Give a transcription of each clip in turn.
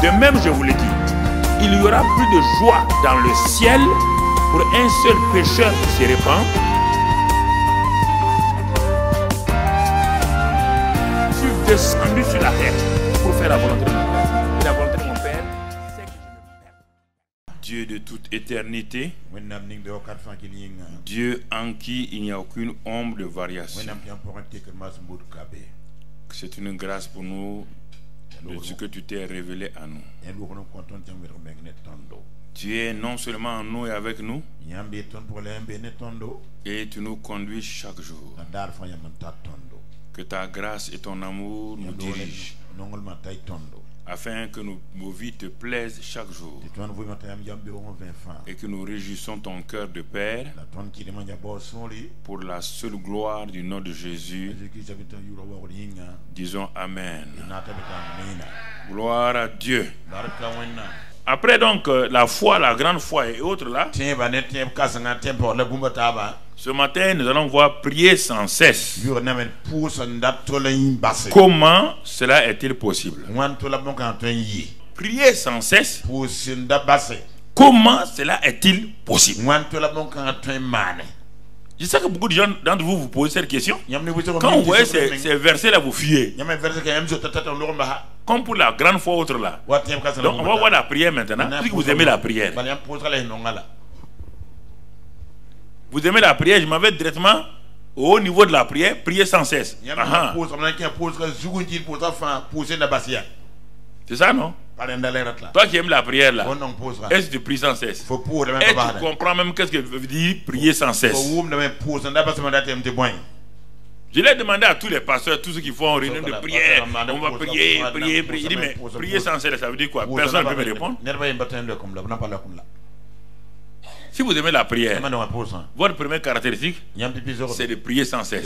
De même, je vous le dis, il y aura plus de joie dans le ciel pour un seul pécheur qui se répand. Je suis descendu sur la terre pour faire la volonté de mon Père. Et la volonté de mon Père, c'est que je me perde. Dieu de toute éternité, Dieu en qui il n'y a aucune ombre de variation. C'est une grâce pour nous de ce que tu t'es révélé à nous. Tu es non seulement en nous et avec nous, et tu nous conduis chaque jour. Que ta grâce et ton amour nous dirigent, afin que nos vies te plaisent chaque jour, et que nous réjouissons ton cœur de Père pour la seule gloire du nom de Jésus. Disons Amen. Gloire à Dieu. Après donc la foi, la grande foi et autres là, ce matin nous allons voir prier sans cesse. Comment cela est-il possible? Prier sans cesse. Comment cela est-il possible? Je sais que beaucoup de gens d'entre vous posent cette question. Quand vous voyez ces versets là, vous fuyez. Comme pour la grande foi autre là. Donc on va voir la prière maintenant. Si vous aimez la prière, vous aimez la prière, je m'en vais directement au haut niveau de la prière, prier sans cesse. C'est ça, non? Toi qui aimes la prière là, est-ce que tu pries sans cesse? Est-ce que tu comprends même qu'est-ce que veut dire prier sans cesse? Je l'ai demandé à tous les pasteurs, tous ceux qui font réunion de prière, on va prier, prier, prier. Il dit, mais prier sans cesse, ça veut dire quoi? Personne ne peut me répondre. Si vous aimez la prière, votre première caractéristique, c'est de prier sans cesse.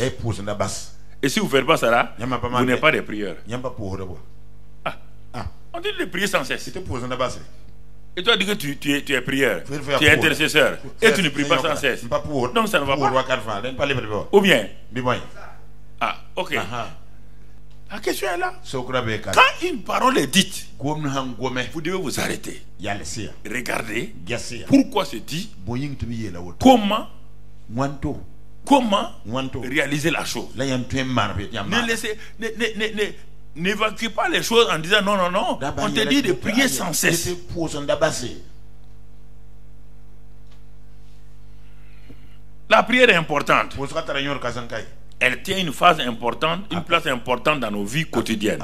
Et si vous ne faites pas ça là, vous n'êtes pas des prieurs. On dit de prier sans cesse. Et toi, dis que tu es prieur, tu es intercesseur, et tu ne pries pas sans cesse. Donc ça ne va pas. Ou bien? Ah, ok. La question est là. Quand une parole est dite, vous devez vous arrêter. Regardez pourquoi c'est dit, comment réaliser la chose. Ne laissez, n'évacuez pas les choses en disant non, non, non. On te dit de prier sans cesse. La prière est importante. Elle tient une phase importante, une place importante dans nos vies quotidiennes.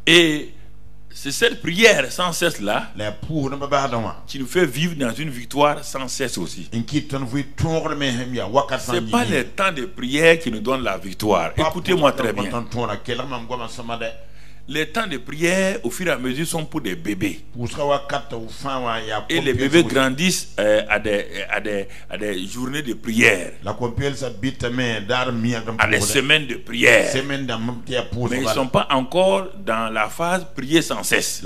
Et c'est cette prière sans cesse là qui nous fait vivre dans une victoire sans cesse aussi. Ce n'est pas le temps de prière qui nous donne la victoire. Écoutez-moi très bien. Les temps de prière au fur et à mesure sont pour des bébés. Et les bébés grandissent à des journées de prière, à des semaines de prière. Mais ils ne sont pas encore dans la phase prier sans cesse.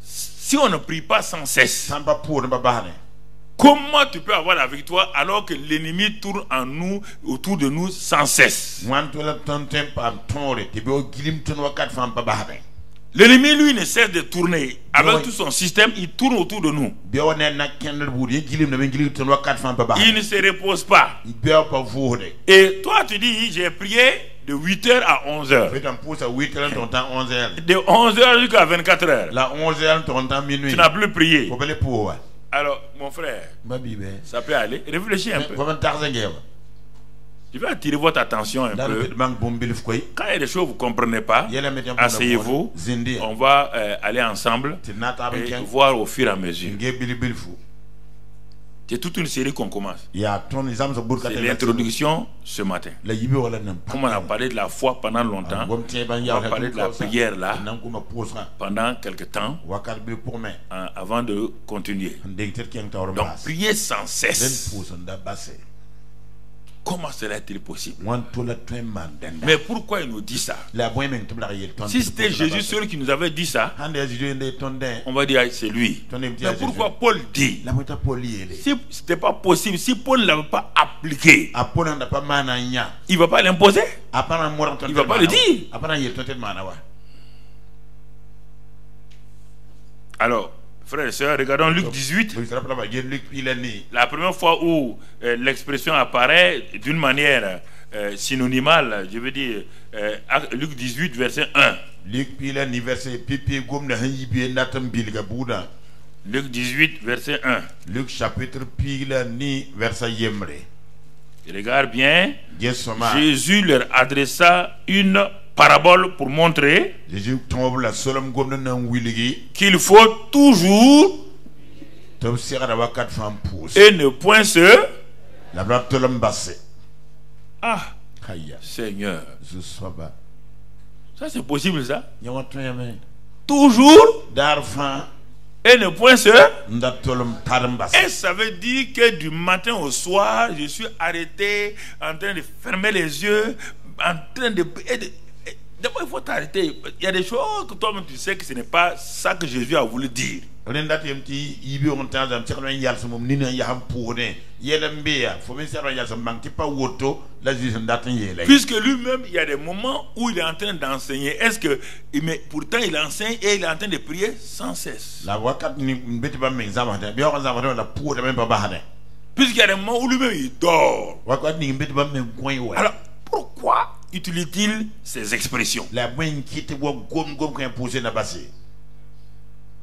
Si on ne prie pas sans cesse, comment tu peux avoir la victoire alors que l'ennemi tourne en nous, autour de nous sans cesse? L'ennemi, lui, ne cesse de tourner. Avec tout son système, il tourne autour de nous. Il ne se repose pas. Et toi, tu dis, j'ai prié de 8h à 11h. De 11h jusqu'à 24h. Tu n'as plus prié. Alors, mon frère, ça peut aller. Réfléchis un peu. Je vais attirer votre attention un peu. Quand il y a des choses que vous ne comprenez pas, asseyez-vous. On va aller ensemble et voir au fur et à mesure. C'est toute une série qu'on commence. C'est l'introduction ce matin. Comme on a parlé de la foi pendant longtemps, on va parler de la prière là pendant quelques temps avant de continuer. Donc prier sans cesse. comment cela est-il possible? Mais pourquoi il nous dit ça? Si c'était Jésus seul qui nous avait dit ça, on va dire c'est lui. Mais pourquoi Paul dit? Si ce n'était pas possible, si Paul ne l'avait pas appliqué, il ne va pas l'imposer. Il ne va pas le dire. Alors, frères et sœurs, regardons Luc 18. La première fois où l'expression apparaît d'une manière synonymale, je veux dire, Luc 18, verset 1. Luc 18, verset 1. Luc chapitre verset 1. Regarde bien. Jésus leur adressa une parabole pour montrer qu'il faut toujours et ne point se. Ah, Seigneur, ça c'est possible ça? Toujours et ne point se. Et ça veut dire que du matin au soir, je suis arrêté en train de fermer les yeux, en train de. D'abord, il faut t'arrêter. Il y a des choses que toi-même tu sais que ce n'est pas ça que Jésus a voulu dire. Puisque lui-même, il y a des moments où il est en train d'enseigner. Est-ce que, mais pourtant, il enseigne et il est en train de prier sans cesse. Puisqu'il y a des moments où lui-même il dort. Alors, pourquoi utilise-t-il ces expressions?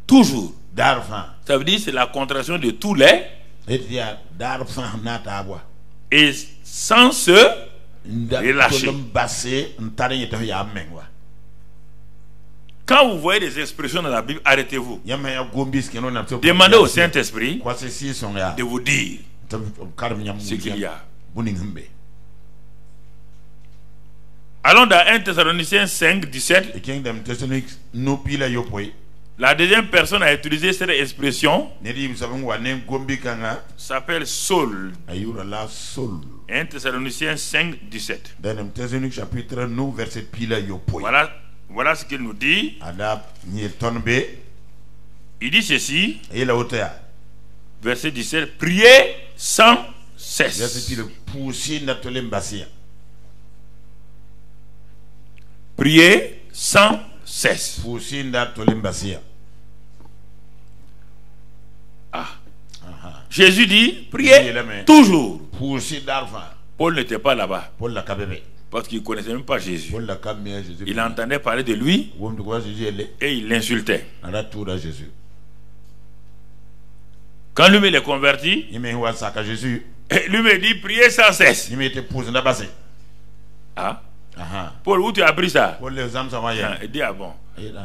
Toujours. Ça veut dire c'est la contraction de tous les. Et sans se relâcher. Quand vous voyez des expressions dans la Bible, arrêtez-vous. Demandez au Saint-Esprit de vous dire ce qu'il y a. Allons dans 1 Thessaloniciens 5, 17. La deuxième personne à utiliser cette expression s'appelle Saul. 1 Thessaloniciens 5, 17. Voilà ce qu'il nous dit. Il dit ceci. Verset 17. Priez sans cesse. Priez sans cesse. Ah. Jésus dit priez toujours. Paul n'était pas là-bas parce qu'il ne connaissait même pas Jésus. Il entendait parler de lui et il l'insultait. Quand lui est converti, lui me dit priez sans cesse. Ah. Paul, où tu as appris ça? Il dit ah bon.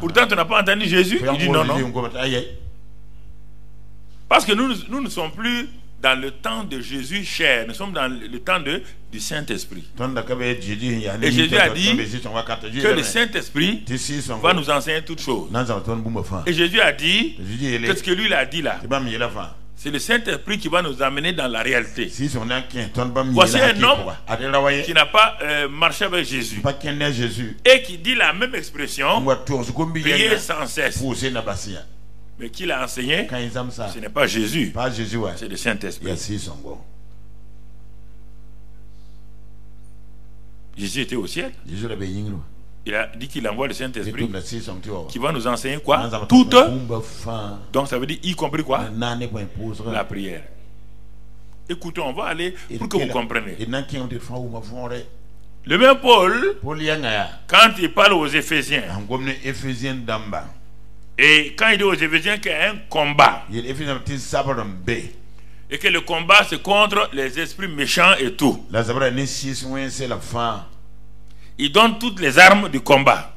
Pourtant tu n'as pas entendu Jésus? Il dit non, non. Parce que nous ne sommes plus dans le temps de Jésus cher, nous sommes dans le temps du Saint-Esprit. Et Jésus a dit que le Saint-Esprit va nous enseigner toutes choses. Et Jésus a dit que ce que lui a dit là, c'est le Saint-Esprit qui va nous amener dans la réalité. Voici un homme qui n'a pas marché avec Jésus et qui dit la même expression, prier sans cesse. Mais qui l'a enseigné? Ce n'est pas Jésus, c'est le Saint-Esprit. Jésus était au ciel. Il a dit qu'il envoie le Saint-Esprit qui va nous enseigner quoi? Toutes. Donc ça veut dire y compris quoi? La prière. Écoutez, on va aller pour que vous compreniez. Le même Paul, quand il parle aux Éphésiens, et quand il dit aux Éphésiens qu'il y a un combat, et que le combat c'est contre les esprits méchants et tout, il donne toutes les armes du combat.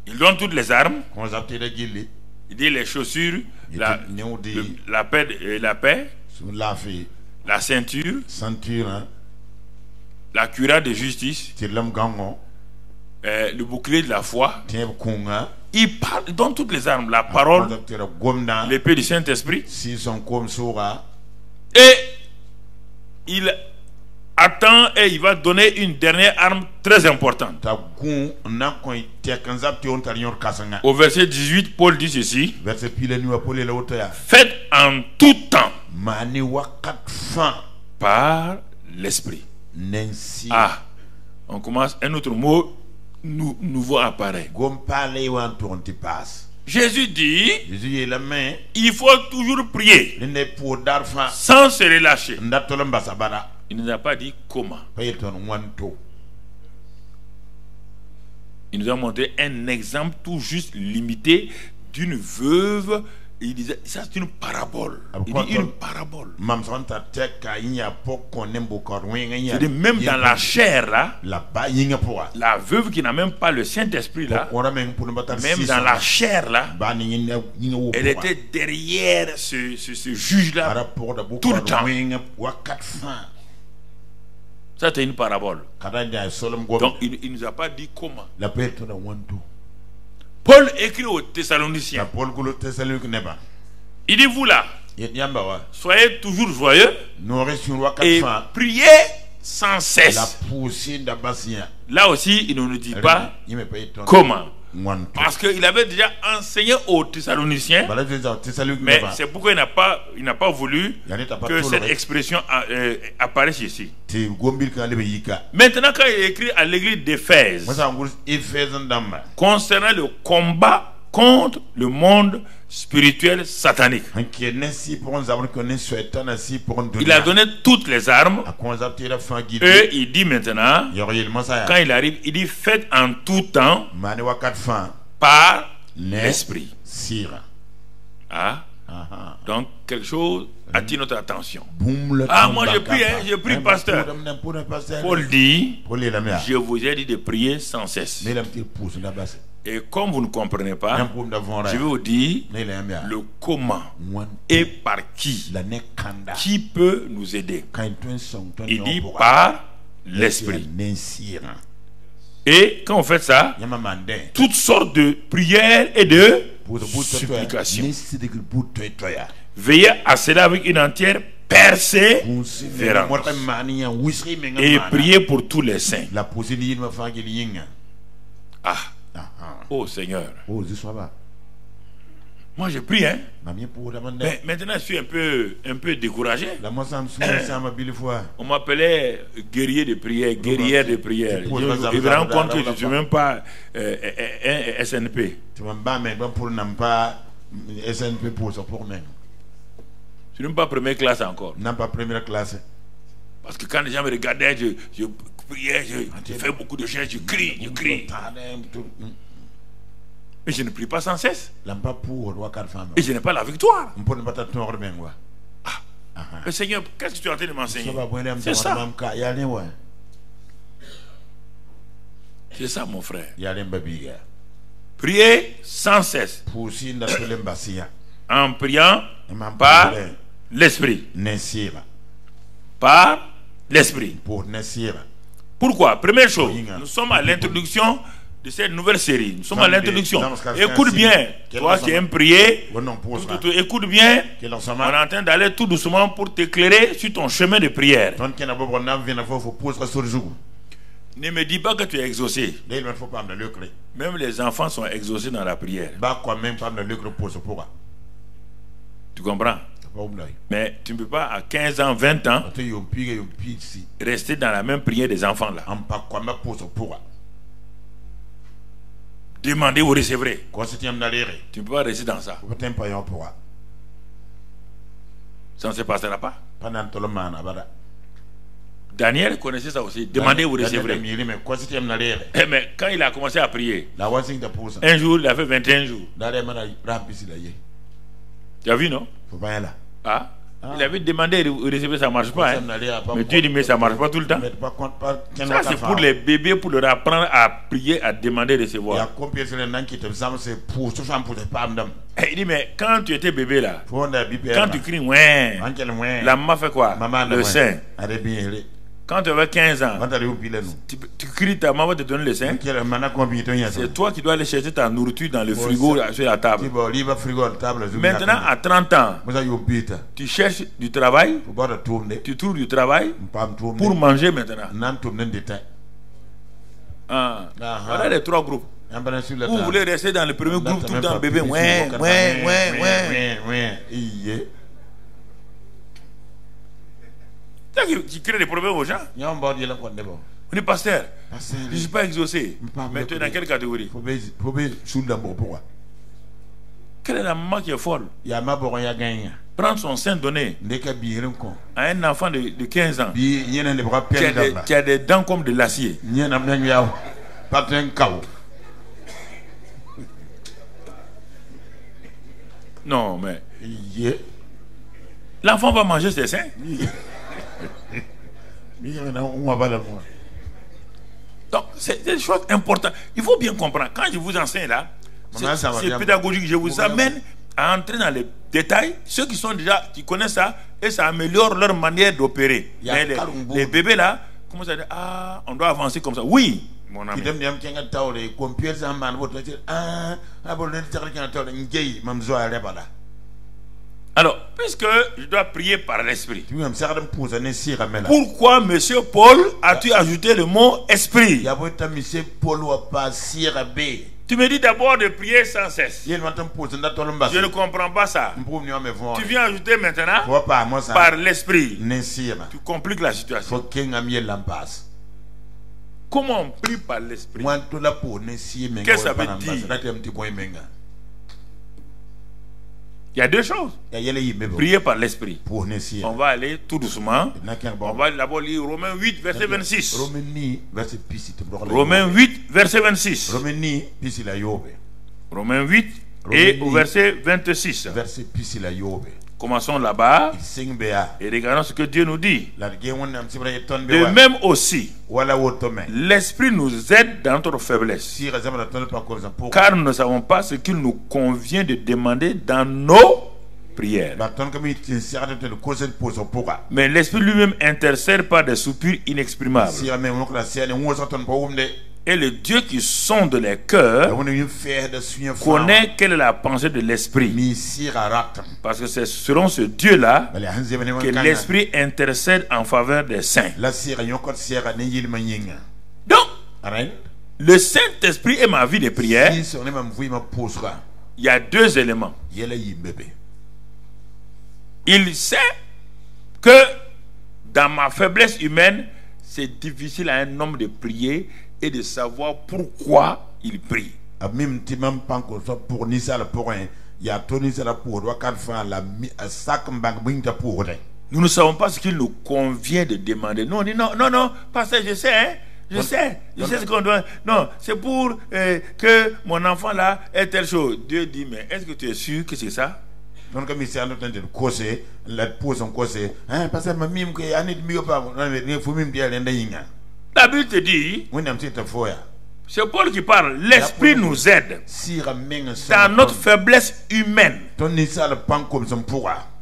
Il donne toutes les armes. Il dit les chaussures, la paix, la ceinture, la cuirasse de justice, le bouclier de la foi. Il donne toutes les armes, la parole, l'épée du Saint-Esprit. Et il attend et il va donner une dernière arme très importante. Au verset 18, Paul dit ceci: faites en tout temps par l'esprit. Ah, on commence, un autre mot nouveau apparaît. Jésus dit, il faut toujours prier sans se relâcher. Il ne nous a pas dit comment. Il nous a montré un exemple tout juste limité d'une veuve. Il disait, ça c'est une parabole. Il dit une parabole. C'est même dans la chair là, la veuve qui n'a même pas le Saint-Esprit là, même dans la chair là, elle était derrière ce juge là tout le temps. Ça c'est une parabole. Donc il ne nous a pas dit comment. Paul écrit aux Thessaloniciens. Il dit, vous là, soyez toujours joyeux et priez sans cesse. Là aussi, il ne nous dit pas comment. Parce qu'il avait déjà enseigné aux Thessaloniciens, mais c'est pourquoi il n'a pas voulu que cette expression apparaisse ici. Maintenant, quand il écrit à l'église d'Éphèse concernant le combat contre le monde spirituel satanique, il a donné toutes les armes et il dit maintenant, quand il arrive, il dit faites en tout temps par l'esprit. Donc quelque chose attire notre attention. Moi je prie pasteur. Paul dit, je vous ai dit de prier sans cesse. Et comme vous ne comprenez pas, je vais vous dire le comment et par qui peut nous aider. Il dit par l'esprit. Et quand on fait ça, toutes sortes de prières et de supplications. Veillez à cela avec une entière persévérance et priez pour tous les saints. Oh Seigneur. Moi je prie, hein. Mais maintenant je suis un peu découragé. On m'appelait guerrier de prière, guerrière de prière. Je me rends compte que je ne suis même pas un SNP. Je ne suis même pas première classe encore. Parce que quand les gens me regardaient, je priais, je fais beaucoup de choses, je crie. Mais je ne prie pas sans cesse. Et je n'ai pas la victoire. Mais Seigneur, qu'est-ce que tu es en train de m'enseigner? C'est ça. C'est ça, mon frère. Priez sans cesse. En priant par l'esprit. Par l'esprit. Pourquoi? Première chose, nous sommes à l'introduction de cette nouvelle série. Nous sommes à l'introduction. Écoute bien, toi qui aimes prier, écoute bien, on est en train d'aller tout doucement pour t'éclairer sur ton chemin de prière. Ne me dis pas que tu es exaucé. Même les enfants sont exaucés dans la prière. Tu comprends? Mais tu ne peux pas à 15 ans, 20 ans rester dans la même prière des enfants là. Demandez, vous recevrez. Tu ne peux pas rester dans ça. Ça ne se passera pas. Daniel connaissait ça aussi. Demandez, vous recevrez. Mais quand il a commencé à prier, un jour, il a fait 21 jours. Tu as vu, non? Il avait demandé de recevoir, ça ne marche pas. Mais Dieu dit, mais ça ne marche pas tout le temps. Ça, c'est pour les bébés, pour leur apprendre à prier, à demander de recevoir. Il dit, mais quand tu étais bébé là, quand tu cries, ouais, la maman fait quoi? Le sein. Quand tu avais 15 ans, tu cries, ta maman va te donner le sein. C'est toi qui dois aller chercher ta nourriture dans le frigo sur la table. Maintenant, à 30 ans, tu cherches du travail, tu trouves du travail pour manger maintenant. Voilà les trois groupes. Vous voulez rester dans le premier groupe tout le temps, bébé. Tu crées des problèmes aux gens. On est pasteur. Je ne suis pas exaucé. Mais tu es dans quelle catégorie? Quelle est la maman qui est folle? Prendre son sein donné à un enfant de 15 ans qui a des dents comme de l'acier. Non, mais l'enfant va manger ses seins. Donc, c'est des choses importantes. Il faut bien comprendre. Quand je vous enseigne là, c'est pédagogique. Je vous amène à entrer dans les détails. Ceux qui sont déjà, qui connaissent ça, et ça améliore leur manière d'opérer. Les bébés là, comment ça dit? Ah, on doit avancer comme ça. Oui, mon ami. Alors, puisque je dois prier par l'esprit, pourquoi monsieur Paul as-tu ajouté le mot esprit? Tu me dis d'abord de prier sans cesse. Je ne comprends pas ça. Tu viens ajouter maintenant par l'esprit. Tu compliques la situation. Comment on prie par l'esprit? Qu'est-ce que ça veut dire? Il y a deux choses. Prier par l'esprit. On va aller tout doucement. On va d'abord lire Romains 8, verset 26. Romains 8, verset 26. Romains 8 et au verset 26. Commençons là-bas et regardons ce que Dieu nous dit. De même aussi, l'Esprit nous aide dans notre faiblesse, car nous ne savons pas ce qu'il nous convient de demander dans nos prières. Mais l'Esprit lui-même intercède par des soupirs inexprimables. Et le Dieu qui sonde les cœurs connaît quelle est la pensée de l'Esprit. Parce que c'est selon ce Dieu-là que l'Esprit intercède en faveur des saints. Donc, le Saint-Esprit est ma vie de prière. Il y a deux éléments. Il sait que dans ma faiblesse humaine, c'est difficile à un homme de prier et de savoir pourquoi il prie. Nous ne savons pas ce qu'il nous convient de demander. Nous on dit non, non, non, pasteur, je sais, hein, je sais ce qu'on doit. Non, c'est pour que mon enfant là ait telle chose. Dieu dit, mais est-ce que tu es sûr que c'est ça? Donc, comme il s'est en train de causer, la pose en causer, hein, parce que ma mime que a n'est mieux pas, il faut même dire l'ending. La Bible te dit, c'est Paul qui parle, l'Esprit nous aide dans notre faiblesse humaine.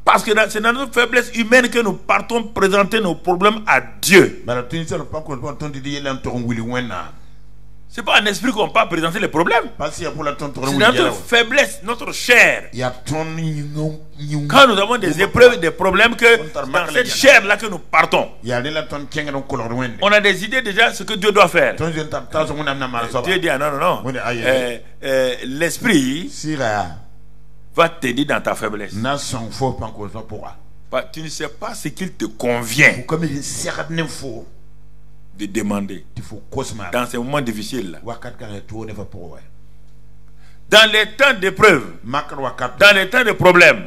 Parce que c'est dans notre faiblesse humaine que nous partons présenter nos problèmes à Dieu. C'est pas un esprit qu'on peut présenter les problèmes. C'est notre faiblesse, notre chair. Quand nous avons des épreuves, des problèmes, que dans cette chair-là que nous partons. On a des idées déjà ce que Dieu doit faire. Dieu dit, non, non, non. L'esprit va t'aider dans ta faiblesse. Tu ne sais pas ce qu'il te convient de demander dans ces moments difficiles là. Dans les temps d'épreuve, dans les temps de problèmes,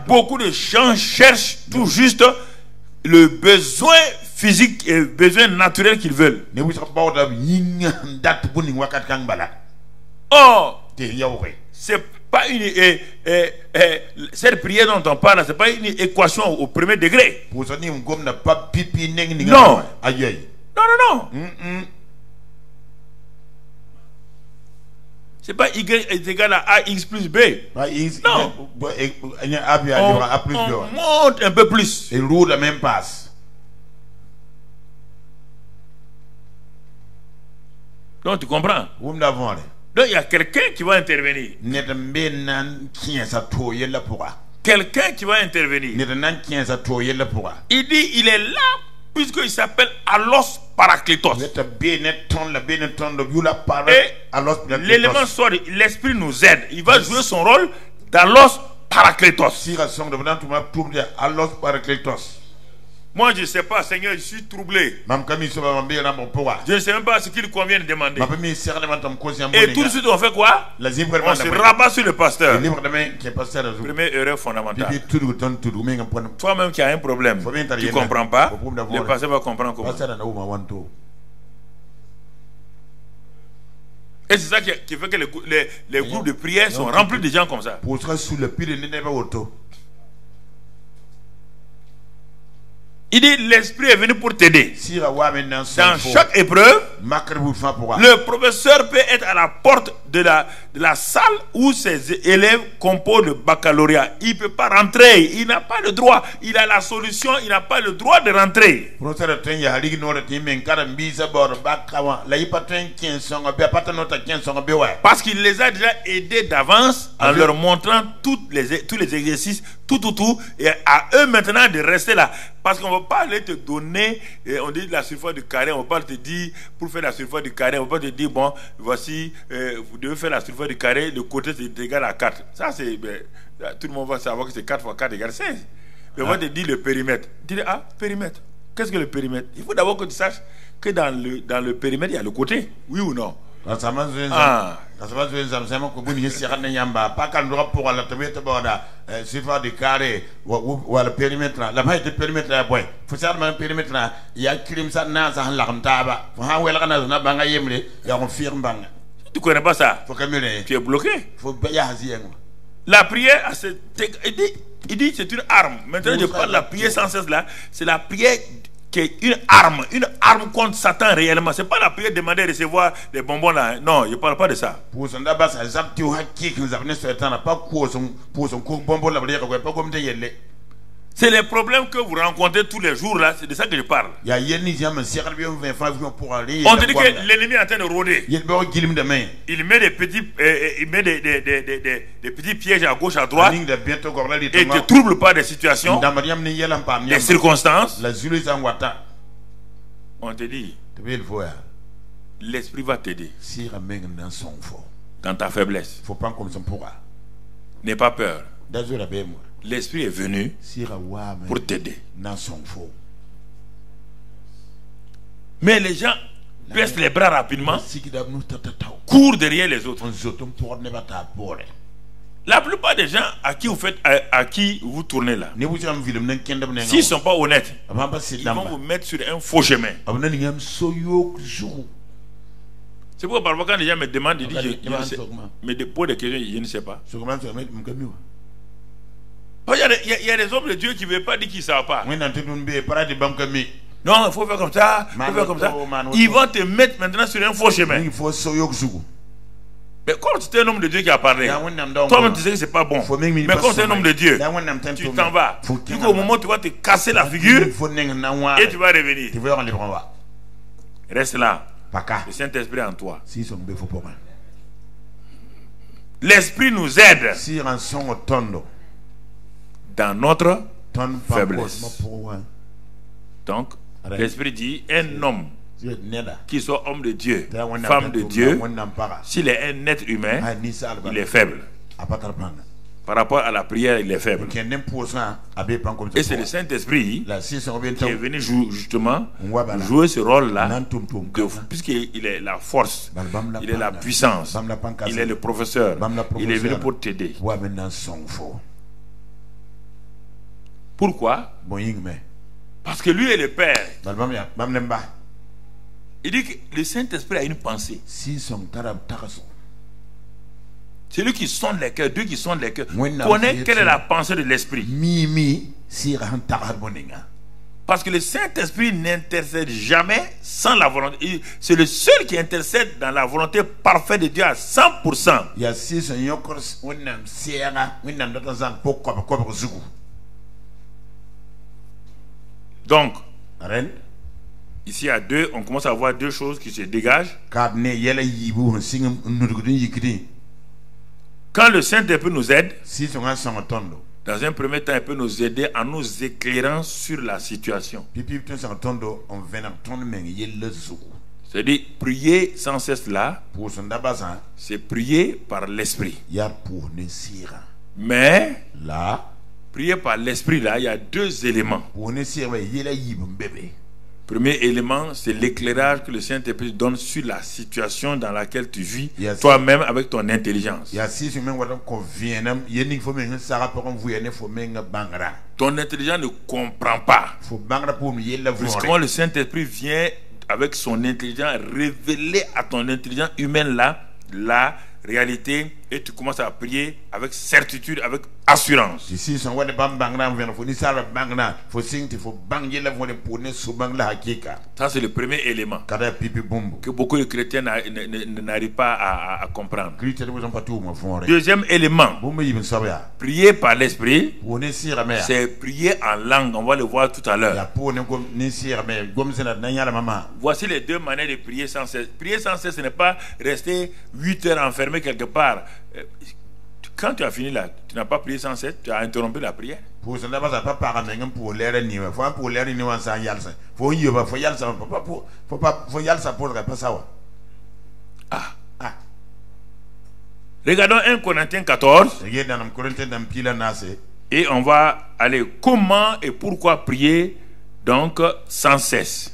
beaucoup de gens cherchent tout juste le besoin physique et le besoin naturel qu'ils veulent. Or, c'est pas une cette prière dont on parle, c'est pas une équation au premier degré. Non. Non, non, non. C'est pas Y est égal à AX plus B. Non. On monte un peu plus. Et roule la même passe. Donc tu comprends? Donc il y a quelqu'un qui va intervenir. Quelqu'un qui va intervenir. Il dit, il est là puisqu'il s'appelle Allos Parakletos. Et l'élément sort, l'esprit nous aide. Il va jouer son rôle d'Allos Parakletos. Moi, je ne sais pas, Seigneur, je suis troublé. Je ne sais même pas ce qu'il convient de demander. Et tout de suite, on fait quoi? On se rabat sur le pasteur. Première erreur fondamentale. Toi-même qui as un problème, tu ne comprends pas, le pasteur va comprendre comment. Et c'est ça qui fait que les groupes de prière sont remplis de gens comme ça. Il dit, l'esprit est venu pour t'aider. Dans chaque épreuve, le professeur peut être à la porte de la salle où ses élèves composent le baccalauréat. Il ne peut pas rentrer. Il n'a pas le droit. Il a la solution. Il n'a pas le droit de rentrer. Parce qu'il les a déjà aidés d'avance en leur montrant tous les exercices, tout, et à eux maintenant de rester là. Parce qu'on ne va pas aller te donner, on dit la surface du carré, on ne va pas te dire, pour faire la surface du carré, on ne va pas te dire, bon, voici, vous devez faire la surface du carré, le côté c'est égal à 4. Ça, c'est, tout le monde va savoir que c'est 4 fois 4 égale 16. Mais on va te dire le périmètre. Tu dis, périmètre. Qu'est-ce que le périmètre? Il faut d'abord que tu saches que dans le périmètre, il y a le côté. Oui ou non? Surface du carré ou le périmètre là bas le périmètre là boy faut savoir le périmètre là il y a crime ça na ça l'arme taba faut ha wela kana na banga yemle ya on firme banga. Tu connais pas ça? Tu es bloqué. Faut ya la prière il dit c'est une arme. Maintenant je parle de la prière sans cesse là, c'est la prière qui est une arme contre Satan réellement. C'est pas la prière demander de recevoir des bonbons là. Non, je parle pas de ça. C'est les problèmes que vous rencontrez tous les jours là, c'est de ça que je parle. On te dit que l'ennemi est en train de rôder. Il met des petits pièges à gauche, à droite, et ne te trouble pas des situations, des circonstances. On te dit, l'esprit va t'aider dans ta faiblesse. N'aie pas peur. L'esprit est venu pour t'aider. Mais les gens baissent les bras rapidement, courent derrière les autres. La plupart des gens à qui vous tournez là, s'ils ne sont pas honnêtes, ils vont vous mettre sur un faux chemin. C'est pourquoi parfois quand les gens me demandent, ils disent, mais pour des questions, je ne sais pas. Il y a des hommes de Dieu qui ne veulent pas dire qu'ils ne savent pas. Non, il faut faire comme ça. Ils vont te mettre maintenant sur un faux chemin. Mais quand tu es un homme de Dieu qui a parlé, toi-même tu sais que ce n'est pas bon. Mais quand tu es un homme de Dieu, tu t'en vas. Du coup, au moment où tu vas te casser la figure, et tu vas revenir. Reste là. Le Saint-Esprit en toi. L'Esprit nous aide dans notre faiblesse. Donc, l'Esprit dit, un homme qui soit homme de Dieu, femme de Dieu, s'il est un être humain, il est faible. Par rapport à la prière, il est faible. Et c'est le Saint-Esprit qui est venu justement jouer ce rôle-là, puisqu'il est la force, il est la puissance, il est le professeur, il est venu pour t'aider. Pourquoi? Parce que lui est le Père. Il dit que le Saint-Esprit a une pensée. C'est lui qui sonde les cœurs, Dieu qui sonde les cœurs, connaît quelle est la pensée de l'Esprit. Parce que le Saint-Esprit n'intercède jamais sans la volonté. C'est le seul qui intercède dans la volonté parfaite de Dieu à 100%. Donc, Ici à deux, on commence à voir deux choses qui se dégagent. Quand le Saint-Esprit nous aide, dans un premier temps, il peut nous aider en nous éclairant sur la situation. C'est-à-dire, prier sans cesse là, c'est prier par l'esprit. Mais, prier par l'esprit là, il y a deux éléments. Premier élément, c'est l'éclairage que le Saint-Esprit donne sur la situation dans laquelle tu vis, toi-même avec ton intelligence. Ton intelligence ne comprend pas. Comment le Saint-Esprit vient avec son intelligence révéler à ton intelligence humaine là, la réalité, et tu commences à prier avec certitude, avec assurance. Ça c'est le premier élément que beaucoup de chrétiens n'arrivent pas à comprendre. Deuxième élément, prier par l'esprit, c'est prier en langue. On va le voir tout à l'heure. Voici les deux manières de prier sans cesse. Prier sans cesse, ce n'est pas rester 8 heures enfermé quelque part. Quand tu as fini là, tu n'as pas prié sans cesse, tu as interrompu la prière. Regardons 1 Corinthiens 14. Et on va aller comment et pourquoi prier donc sans cesse.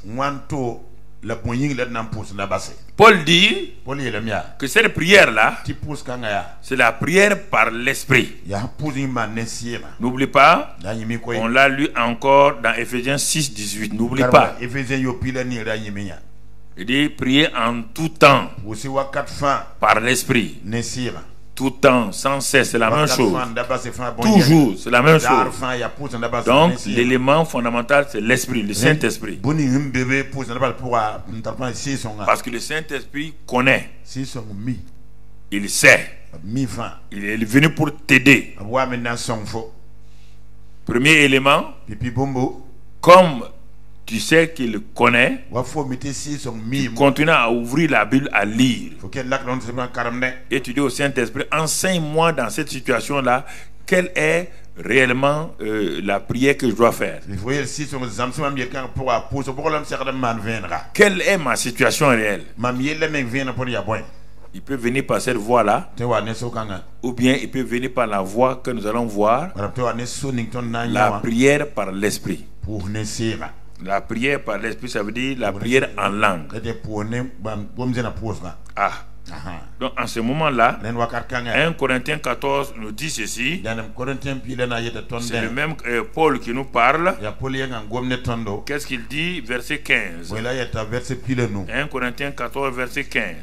Paul dit que cette prière-là, c'est la prière par l'esprit. N'oublie pas, on l'a lu encore dans Ephésiens 6, 18. N'oublie pas. Il dit prier en tout temps par l'esprit. Tout temps, sans cesse, c'est la même chose. Toujours, c'est la même chose. Donc, l'élément fondamental, c'est l'esprit, le Saint-Esprit. Parce que le Saint-Esprit connaît. Il sait. Il est venu pour t'aider. Premier élément, comme tu sais qu'il connaît, tu continues à ouvrir la Bible, à lire. Et tu dis au Saint-Esprit, enseigne-moi dans cette situation-là, quelle est réellement la prière que je dois faire. Quelle est ma situation réelle? Il peut venir par cette voie-là, ou bien il peut venir par la voie que nous allons voir, la prière par l'esprit. La prière par l'esprit, ça veut dire la prière en langue. Donc en ce moment-là, 1 Corinthiens 14 nous dit ceci. C'est le même Paul qui nous parle. Qu'est-ce qu'il dit? Verset 15. 1 Corinthiens 14, verset 15.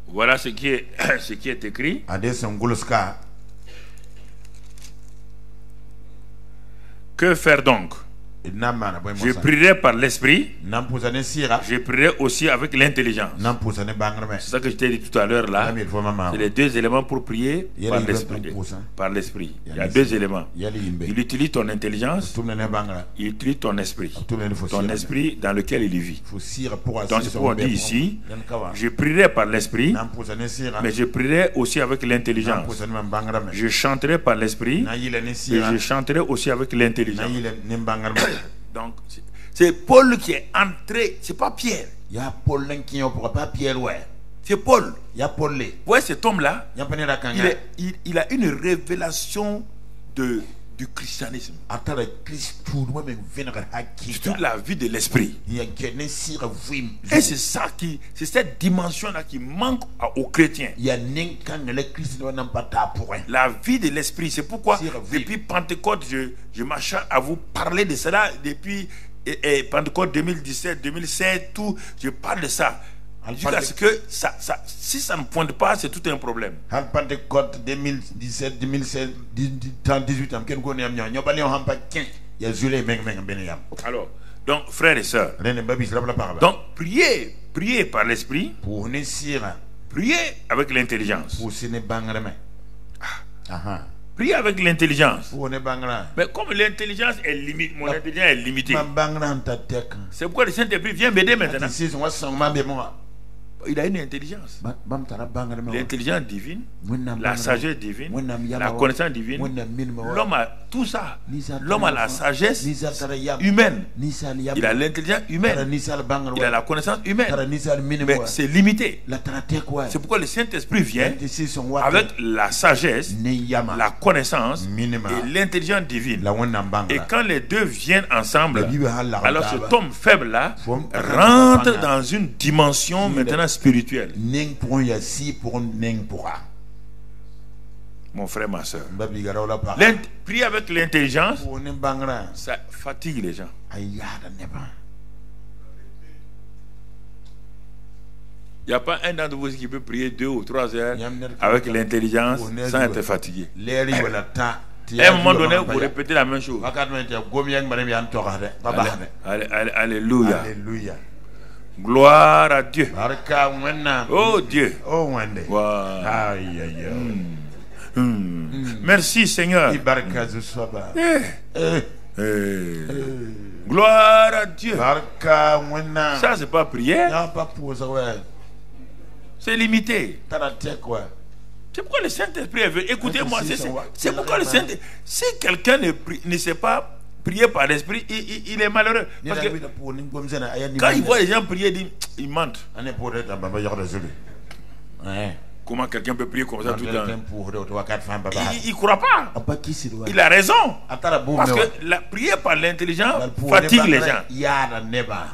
Voilà ce qui est écrit. Que faire donc? Je prierai par l'esprit. Je prierai aussi avec l'intelligence. C'est ça que je t'ai dit tout à l'heure là. C'est les deux éléments pour prier par l'esprit. Par l'esprit. Il y a deux éléments. Il utilise ton intelligence. Il utilise ton esprit. Ton esprit dans lequel il vit. Donc c'est pourquoi on dit ici, je prierai par l'esprit, mais je prierai aussi avec l'intelligence. Je chanterai par l'esprit, et je chanterai aussi avec l'intelligence. Donc, c'est Paul qui est entré, c'est pas Pierre. C'est Paul. Ouais, cet homme-là, il a une révélation du christianisme. Toute la vie de l'esprit. Et c'est ça c'est cette dimension-là qui manque aux chrétiens. La vie de l'esprit. C'est pourquoi depuis Pentecôte, je m'acharne à vous parler de cela. Depuis Pentecôte 2017, 2016, tout, je parle de ça. Parce que si ça ne pointe pas, c'est tout un problème. Pentecôte 2017, 2016, 18 ans. Alors, donc, frères et sœurs, donc, priez par l'esprit, priez avec l'intelligence. Priez avec l'intelligence. Mais comme l'intelligence est limitée, mon intelligence est limitée. C'est pourquoi le Saint-Esprit vient m'aider maintenant. Il a une intelligence. L'intelligence divine, la sagesse divine, la connaissance divine. L'homme a tout ça. L'homme a la sagesse humaine. Il a l'intelligence humaine. Il a la connaissance humaine. Mais c'est limité. C'est pourquoi le Saint-Esprit vient avec la sagesse, la connaissance et l'intelligence divine. Et quand les deux viennent ensemble, alors cet homme faible-là rentre dans une dimension maintenant spirituelle. Mon frère, ma soeur, prier avec l'intelligence, ça fatigue les gens. Il n'y a pas un d'entre vous qui peut prier 2 ou 3 heures avec l'intelligence sans être fatigué. À un moment donné, vous répétez la même chose. Alléluia. Gloire à Dieu. Oh Dieu. Wow. Merci Seigneur. Gloire à Dieu. Ça c'est pas prière. C'est limité. C'est pourquoi le Saint-Esprit est venu. Écoutez-moi, c'est pourquoi le Saint-Esprit, si quelqu'un ne sait pas prier par l'esprit, il est malheureux. Parce que quand il voit les gens prier, il mentent. Comment quelqu'un peut prier comme ça tout le temps? Il ne croit pas. Il a raison. Parce que prier par l'intelligence fatigue les gens.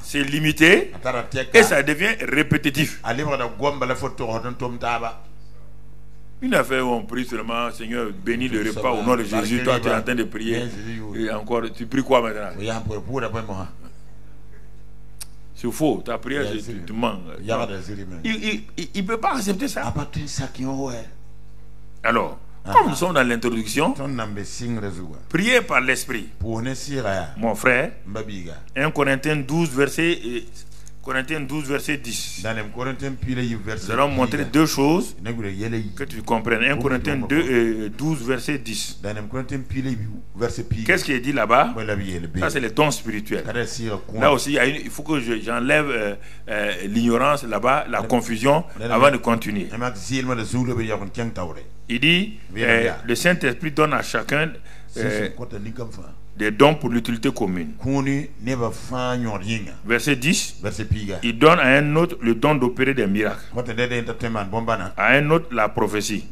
C'est limité et ça devient répétitif. Une affaire où on prie seulement, Seigneur, bénis le repas au nom de Jésus. Toi, tu es en train de prier. Et encore, tu pries quoi maintenant? C'est faux. Ta prière, tu mens. Il ne peut pas accepter ça. Alors, comme nous sommes dans l'introduction, priez par l'esprit. Mon frère, 1 Corinthiens 12, verset 10. Nous allons montrer 2 choses que tu comprennes. 1 Corinthiens 12, verset 10. Qu'est-ce qui est dit là-bas? Ça, c'est les dons spirituels. Là aussi, il faut que j'enlève l'ignorance là-bas, la confusion, avant de continuer. Il dit, le Saint-Esprit donne à chacun des dons pour l'utilité commune. Verset 10, il donne à un autre le don d'opérer des miracles, à un autre la prophétie,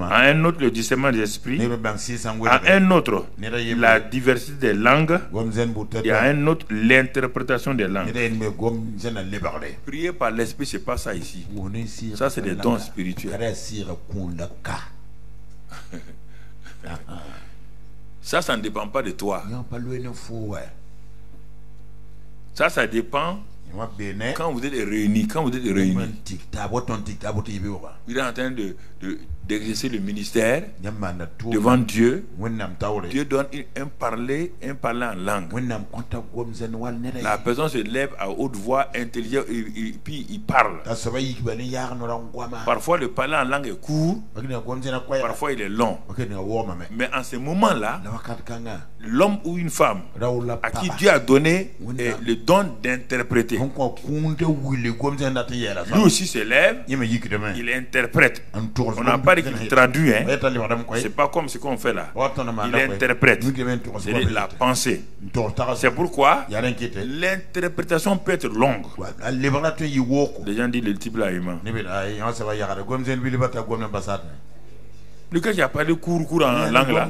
à un autre le discernement des esprits, à un autre la diversité des langues, et à un autre l'interprétation des langues. Prier par l'esprit, c'est pas ça ici. Ça, c'est des dons spirituels. Ça ne dépend pas de toi. Ça dépend quand vous êtes réunis. Il est en train d'exercer le ministère devant Dieu. Dieu donne un parler en langue. La personne se lève à haute voix, intelligente, et puis il parle. Parfois le parler en langue est court, parfois il est long. Mais en ce moment-là, l'homme ou une femme à qui Dieu a donné le don d'interpréter, lui aussi se lève, il interprète. On n'a pas dit qu'il traduit, hein. C'est pas comme ce qu'on fait là. Il interprète. C'est la pensée. C'est pourquoi l'interprétation peut être longue. Les gens disent le type là humain. Le gars qui a parlé court en langue là,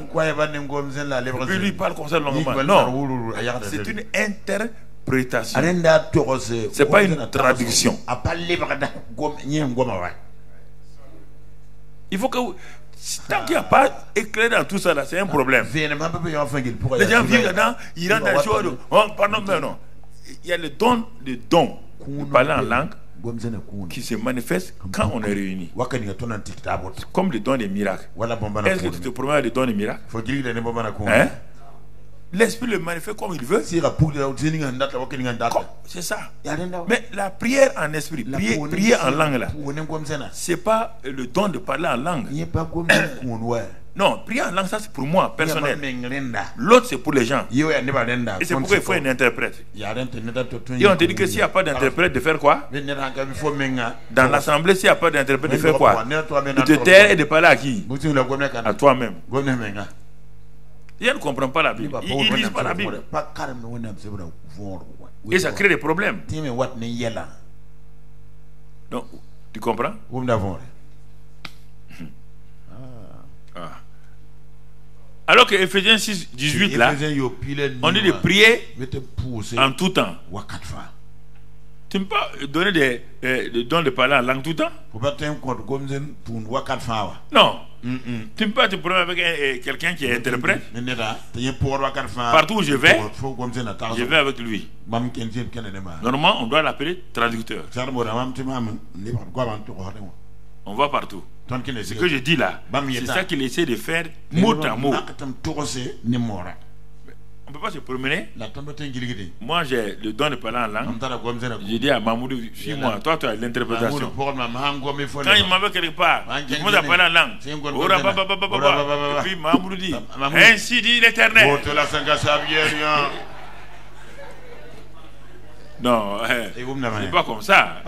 puis lui parle comme ça longuement. Non, c'est une interprétation. C'est pas une traduction. Il faut que tant qu'il n'y a pas éclairé dans tout ça là, c'est un problème. Les gens vivent là-dedans, ils rentrent dans les choses. Oh, pardon, mais non. Il y a le don de parler en langue qui se manifeste quand on est réunis. Comme le don des miracles. Est-ce que tu te promets le don des miracles? Hein? l'esprit le manifeste comme il veut. C'est ça. Mais la prière en esprit, prier en langue là, c'est pas le don de parler en langue. Non, prier en langue, ça c'est pour moi, personnel. L'autre c'est pour les gens. Et c'est pourquoi il faut un interprète. Et on te dit que s'il n'y a pas d'interprète, de faire quoi? Dans l'assemblée, s'il n'y a pas d'interprète, de faire quoi? De te taire et de parler à qui? À toi-même. Ils ne comprennent pas la Bible. Ils ne lisent pas la Bible. Et ça crée des problèmes. Donc, tu comprends? Alors que Ephésiens 6, 18 là, on dit de prier en tout temps. Tu ne peux pas donner des dons de parler en langue tout le temps? Non. Tu ne peux pas te prendre avec quelqu'un qui est interprète. Partout où je vais avec lui. Normalement, on doit l'appeler traducteur. On va partout. Ce que je dis là, c'est ça qu'il essaie de faire mot à mot. On ne peut pas se promener. Moi, j'ai le don de parler en langue. Je dis à Mamoudou, suis-moi, toi, tu as l'interprétation. Quand il m'avait quelque part, je commence à parler en langue. Et puis Mamoudou dit, ainsi dit l'Éternel. Non, c'est pas comme ça.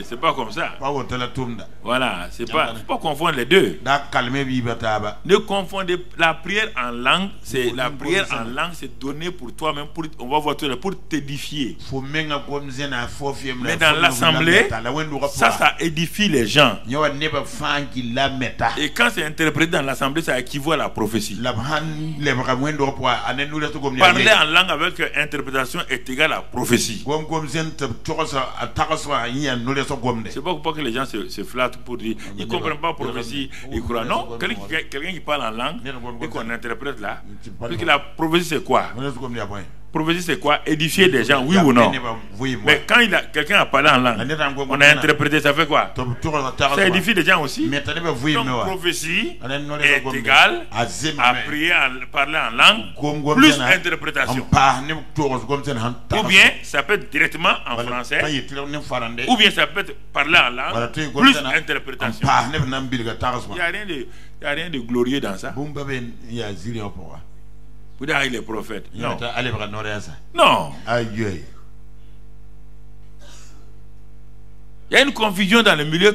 C'est pas comme ça. Voilà, c'est pas, faut pas confondre les deux. Ne confondez la prière en langue, c'est la prière en langue, c'est donné pour toi-même, on va voir pour t'édifier. Mais dans l'assemblée, ça édifie les gens. Et quand c'est interprété dans l'assemblée, ça équivaut à la prophétie. Parler en langue avec interprétation est égal à la prophétie. C'est pas pour que les gens se flattent pour dire ils ne comprennent pas la prophétie, ils croient. Non, quelqu'un qui parle en langue et qu'on interprète là, parce que la prophétie c'est quoi? Prophétie c'est quoi? Édifier des gens, oui ou non? Mais quand quelqu'un a parlé en langue, on a interprété, ça fait quoi? Ça édifie des gens aussi. Donc prophétie est égale à prier, parler en langue, plus interprétation. Ou bien ça peut être directement en français, ou bien ça peut être parler en langue, plus interprétation. Il n'y a rien de glorieux dans ça. Vous dites, il est prophète. Non. Non. Il y a une confusion dans le milieu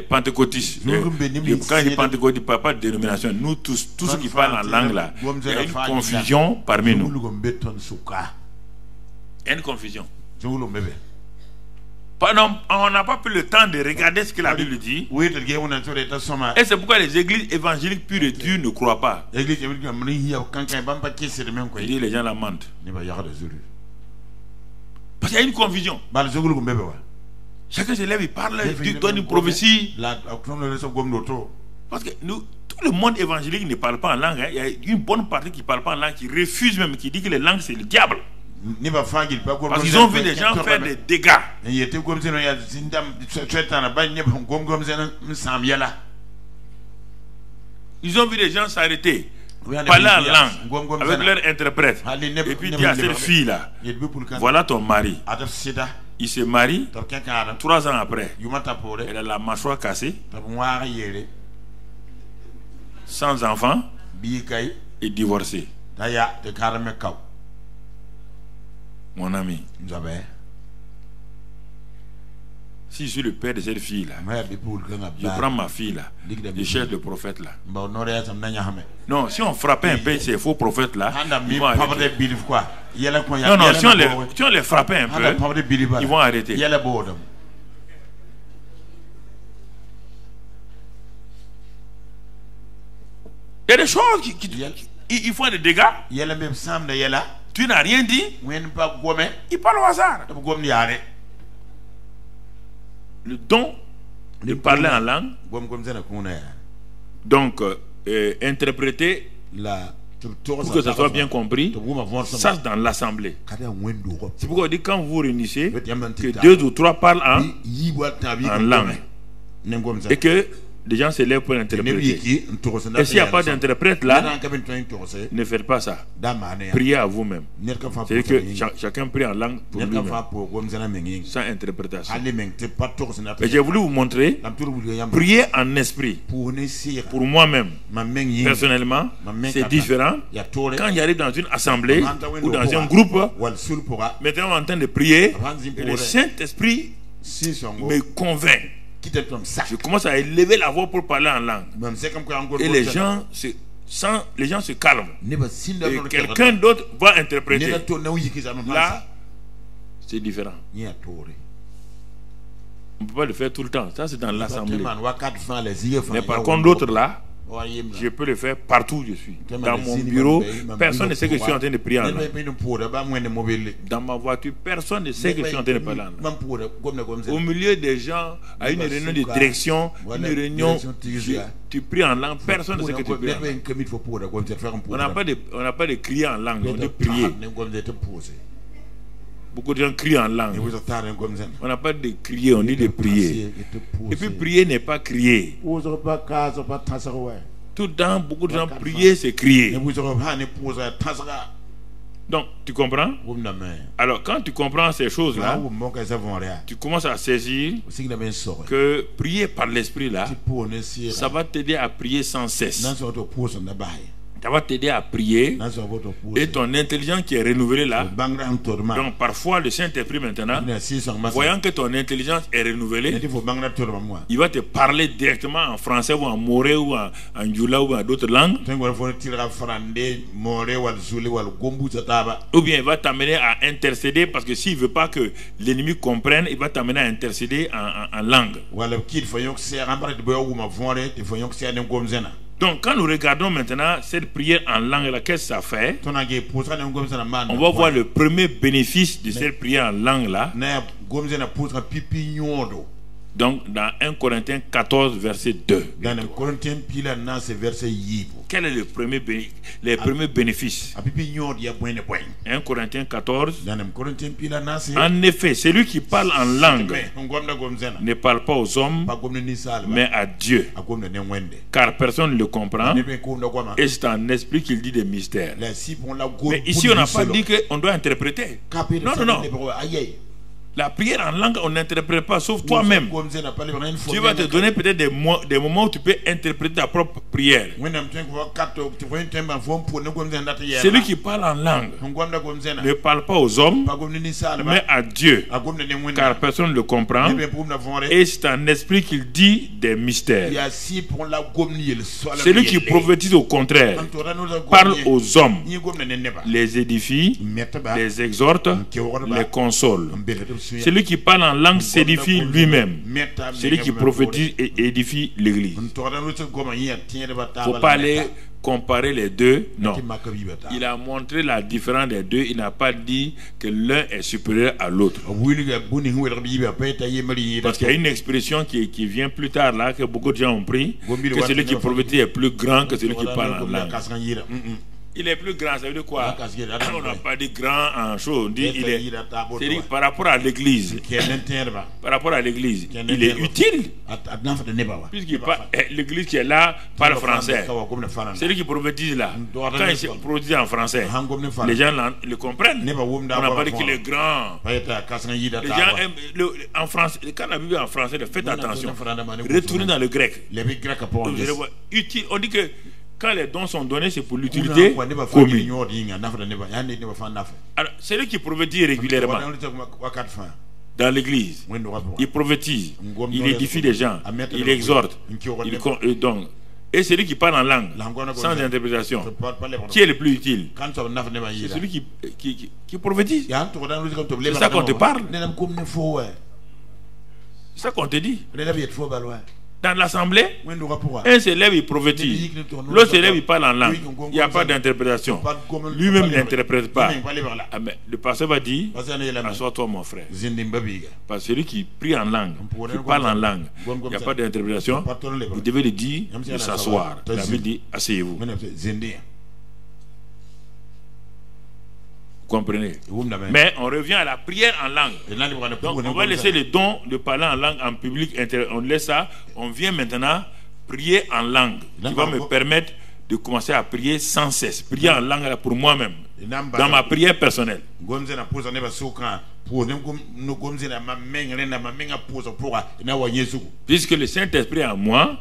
pentecôtiste. Quand il dit pentecôtiste, il ne parle pas de dénomination. Nous tous ceux qui parlent en langue là, il y a une confusion parmi nous. Il y a une confusion. On n'a pas pris le temps de regarder ce que la Bible dit. Et c'est pourquoi les églises évangéliques pures et dures ne croient pas. Il dit les gens la mentent. Parce qu'il y a une confusion. Chacun se lève, il parle, il donne une prophétie. Parce que tout le monde évangélique ne parle pas en langue. Il y a une bonne partie qui ne parle pas en langue, qui refuse même, qui dit que les langues c'est le diable. Parce qu'ils ont vu des gens faire des dégâts. Ils ont vu des gens s'arrêter, parler en langue avec leur interprète, et puis dire à cette fille là, voilà ton mari. Il se marie, 3 ans après, elle a la mâchoire cassée, sans enfant et divorcée. Mon ami, si je suis le père de cette fille là, je prends ma fille là, je cherche le prophète là. Non, si on frappait un peu ces faux prophètes là, ils vont arrêter. Non, si on les frappait un peu, ils vont arrêter. Il y a des choses ils font des dégâts. Tu n'as rien dit. Il parle au hasard. Le don de parler en langue, donc interpréter pour que ça soit bien compris, ça c'est dans l'assemblée. C'est pourquoi on dit quand vous réunissez, que 2 ou 3 parlent en langue et que des gens se lèvent pour interpréter. Et s'il n'y a pas d'interprète là, ne faites pas ça. Priez à vous-même. C'est que chacun prie en langue pour lui-même, sans interprétation. Et j'ai voulu vous montrer, prier en esprit. Pour moi-même, personnellement, c'est différent. Quand j'arrive dans une assemblée ou dans un groupe, maintenant on est en train de prier, et le Saint-Esprit me convainc. Je commence à élever la voix pour parler en langue. Et les gens se calment. Et quelqu'un d'autre va interpréter. Là, c'est différent. On ne peut pas le faire tout le temps. Ça, c'est dans l'assemblée. Mais par contre, l'autre là, je peux le faire partout où je suis. Dans mon bureau, personne ne sait que je suis en train de prier en langue. Dans ma voiture, personne ne sait que je suis en train de parler en langue. Au milieu des gens, à une réunion de direction, une réunion, tu pries en langue, personne ne sait que tu pries en langue. On n'a pas de crier en langue, on dit prier. Beaucoup de gens crient en langue. On n'a pas de crier, on dit de prier. Et puis prier n'est pas crier. Tout le temps, beaucoup de gens prier, c'est crier. Donc, tu comprends? Alors, quand tu comprends ces choses-là, tu commences à saisir que prier par l'esprit là, ça va t'aider à prier sans cesse. Ça va t'aider à prier et ton intelligence qui est renouvelée là. Donc parfois le Saint-Esprit maintenant, voyant que ton intelligence est renouvelée, il va te parler directement en français ou en moré ou en djoula ou en d'autres langues. Ou bien il va t'amener à intercéder, parce que s'il ne veut pas que l'ennemi comprenne, il va t'amener à intercéder en langue. Donc quand nous regardons maintenant cette prière en langue, qu'est-ce que ça fait? On va voir le premier bénéfice de cette prière en langue là. Donc dans 1 Corinthiens 14 verset 2. Quel est le premier les premiers bénéfices? 1 Corinthiens 14. En effet, celui qui parle en langue ne parle pas aux hommes, mais à Dieu, car personne ne le comprend, et c'est en esprit qu'il dit des mystères. Mais ici on n'a pas dit qu'on doit interpréter. Non, non, non. La prière en langue, on n'interprète pas, sauf toi-même. Dieu va te donner peut-être des moments où tu peux interpréter ta propre prière. Celui qui parle en langue ne parle pas aux hommes, mais à Dieu, car personne ne le comprend. Et c'est en esprit qu'il dit des mystères. Celui qui prophétise au contraire parle aux hommes, les édifie, les exhorte, les console. Celui qui parle en langue s'édifie lui-même. Celui qui prophétise édifie l'église. Il ne faut pas aller comparer les deux. Non. Il a montré la différence des deux. Il n'a pas dit que l'un est supérieur à l'autre. Parce qu'il y a une expression qui vient plus tard là, que beaucoup de gens ont pris, que celui qui prophétise est plus grand que celui qui parle en langue. Il est plus grand, ça veut dire quoi? On n'a pas dit grand en chose, on dit il est. C'est-à-dire par rapport à l'église. Par rapport à l'église, il est utile. Puisqu'il l'église qui est là parle français. Celui qui prophétise là, quand il prophétise en français, les gens le comprennent. On n'a pas dit qu'il est grand. Les gens aiment en français. Quand la Bible est en français, faites attention. Retournez dans le grec. Utile, on dit que quand les dons sont donnés, c'est pour l'utilité commune. Alors, celui qui prophétise régulièrement dans l'église, il prophétise, il édifie les gens, il exhorte, donc, et celui qui parle en langue, sans interprétation, qui est le plus utile? C'est celui qui prophétise. C'est ça qu'on te parle. C'est ça qu'on te dit. Dans l'assemblée, un se lève, il prophétise. L'autre se lève, il parle en langue. Il n'y a pas d'interprétation. Lui-même n'interprète pas. Ah, mais le pasteur va dire: assois-toi, mon frère. Parce que celui qui prie en langue, qui parle en langue, il n'y a pas d'interprétation. Vous devez lui dire de s'asseoir. La Bible dit: asseyez-vous. Comprenez? Mais on revient à la prière en langue. Donc on va laisser le don de parler en langue en public. On laisse ça. On vient maintenant prier en langue qui va me permettre de commencer à prier sans cesse. Prier en langue pour moi-même, dans ma prière personnelle. Puisque le Saint-Esprit en moi,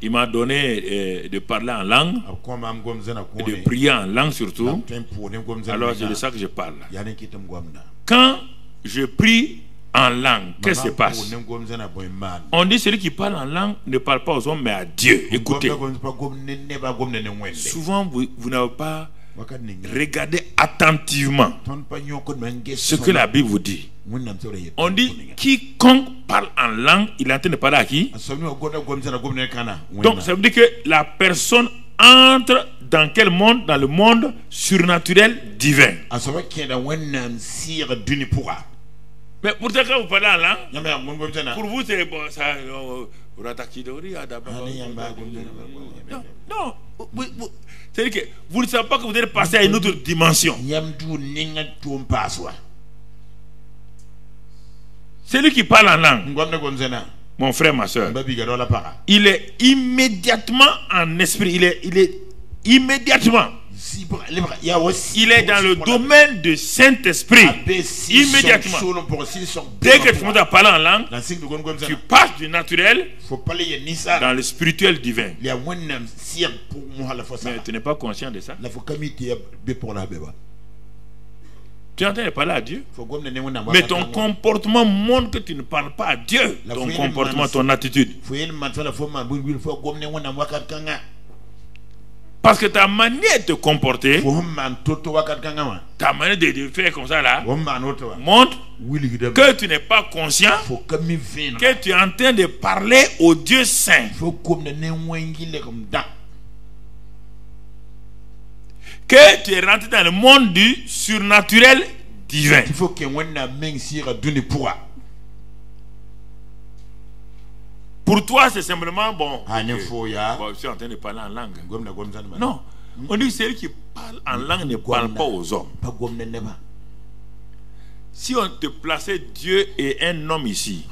il m'a donné de parler en langue, et de prier en langue surtout. Alors c'est de ça que je parle. Quand je prie en langue, qu'est-ce qui se passe? On dit celui qui parle en langue ne parle pas aux hommes mais à Dieu. Écoutez, souvent vous n'avez pas regardé attentivement ce que la Bible vous dit. On dit quiconque parle en langue, il est en train de parler à qui? Donc ça veut dire que la personne entre dans quel monde? Dans le monde surnaturel divin. Mais pourtant quand vous parlez en langue, pour vous c'est bon, ça. Non, c'est-à-dire que vous ne savez pas que vous êtes passé à une autre dimension. Celui qui parle en langue, mon frère, ma soeur, il est immédiatement en esprit. Il est immédiatement. Il est dans le domaine du Saint-Esprit. Immédiatement. Dès que tu commences à parler en langue, tu passes du naturel dans le spirituel divin. Mais tu n'es pas conscient de ça. Tu es en train de parler à Dieu. Mais ton comportement montre que tu ne parles pas à Dieu. Ton comportement, ton attitude. Parce que ta manière de te comporter, ta manière de faire comme ça là, montre que tu n'es pas conscient que tu es en train de parler au Dieu Saint. Que tu es rentré dans le monde du surnaturel divin. Pour toi, c'est simplement bon. Je suis en train de parler en langue. Non. On dit que celui qui parle en langue ne parle pas aux hommes. Si on te plaçait Dieu et un homme ici,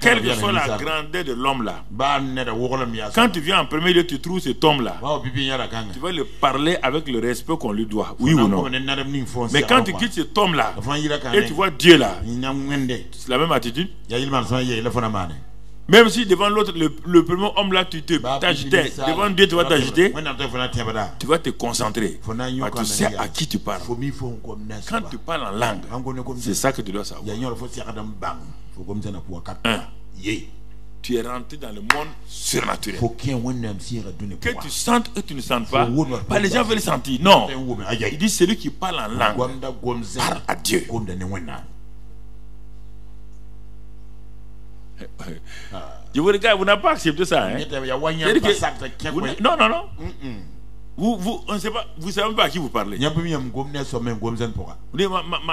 quelle que soit la grandeur de l'homme là, quand tu viens en premier lieu, tu trouves cet homme là, tu vas le parler avec le respect qu'on lui doit, oui ou non. Mais quand tu quittes cet homme là et tu vois Dieu là, c'est la même attitude. Même si devant l'autre, le premier homme là, tu t'agitais, devant Dieu tu vas t'agiter, tu vas te concentrer. Tu sais à qui tu parles. Quand tu parles en langue, c'est ça que tu dois savoir. Tu es rentré dans le monde surnaturel. Que tu sentes ou tu ne sens pas, les gens veulent sentir. Non. Il dit celui qui parle en langue parle à Dieu. Je vous regarde, vous n'avez pas accepté ça, hein? Non, non, non. On ne sait pas, vous ne savez pas à qui vous parlez. Vous dites,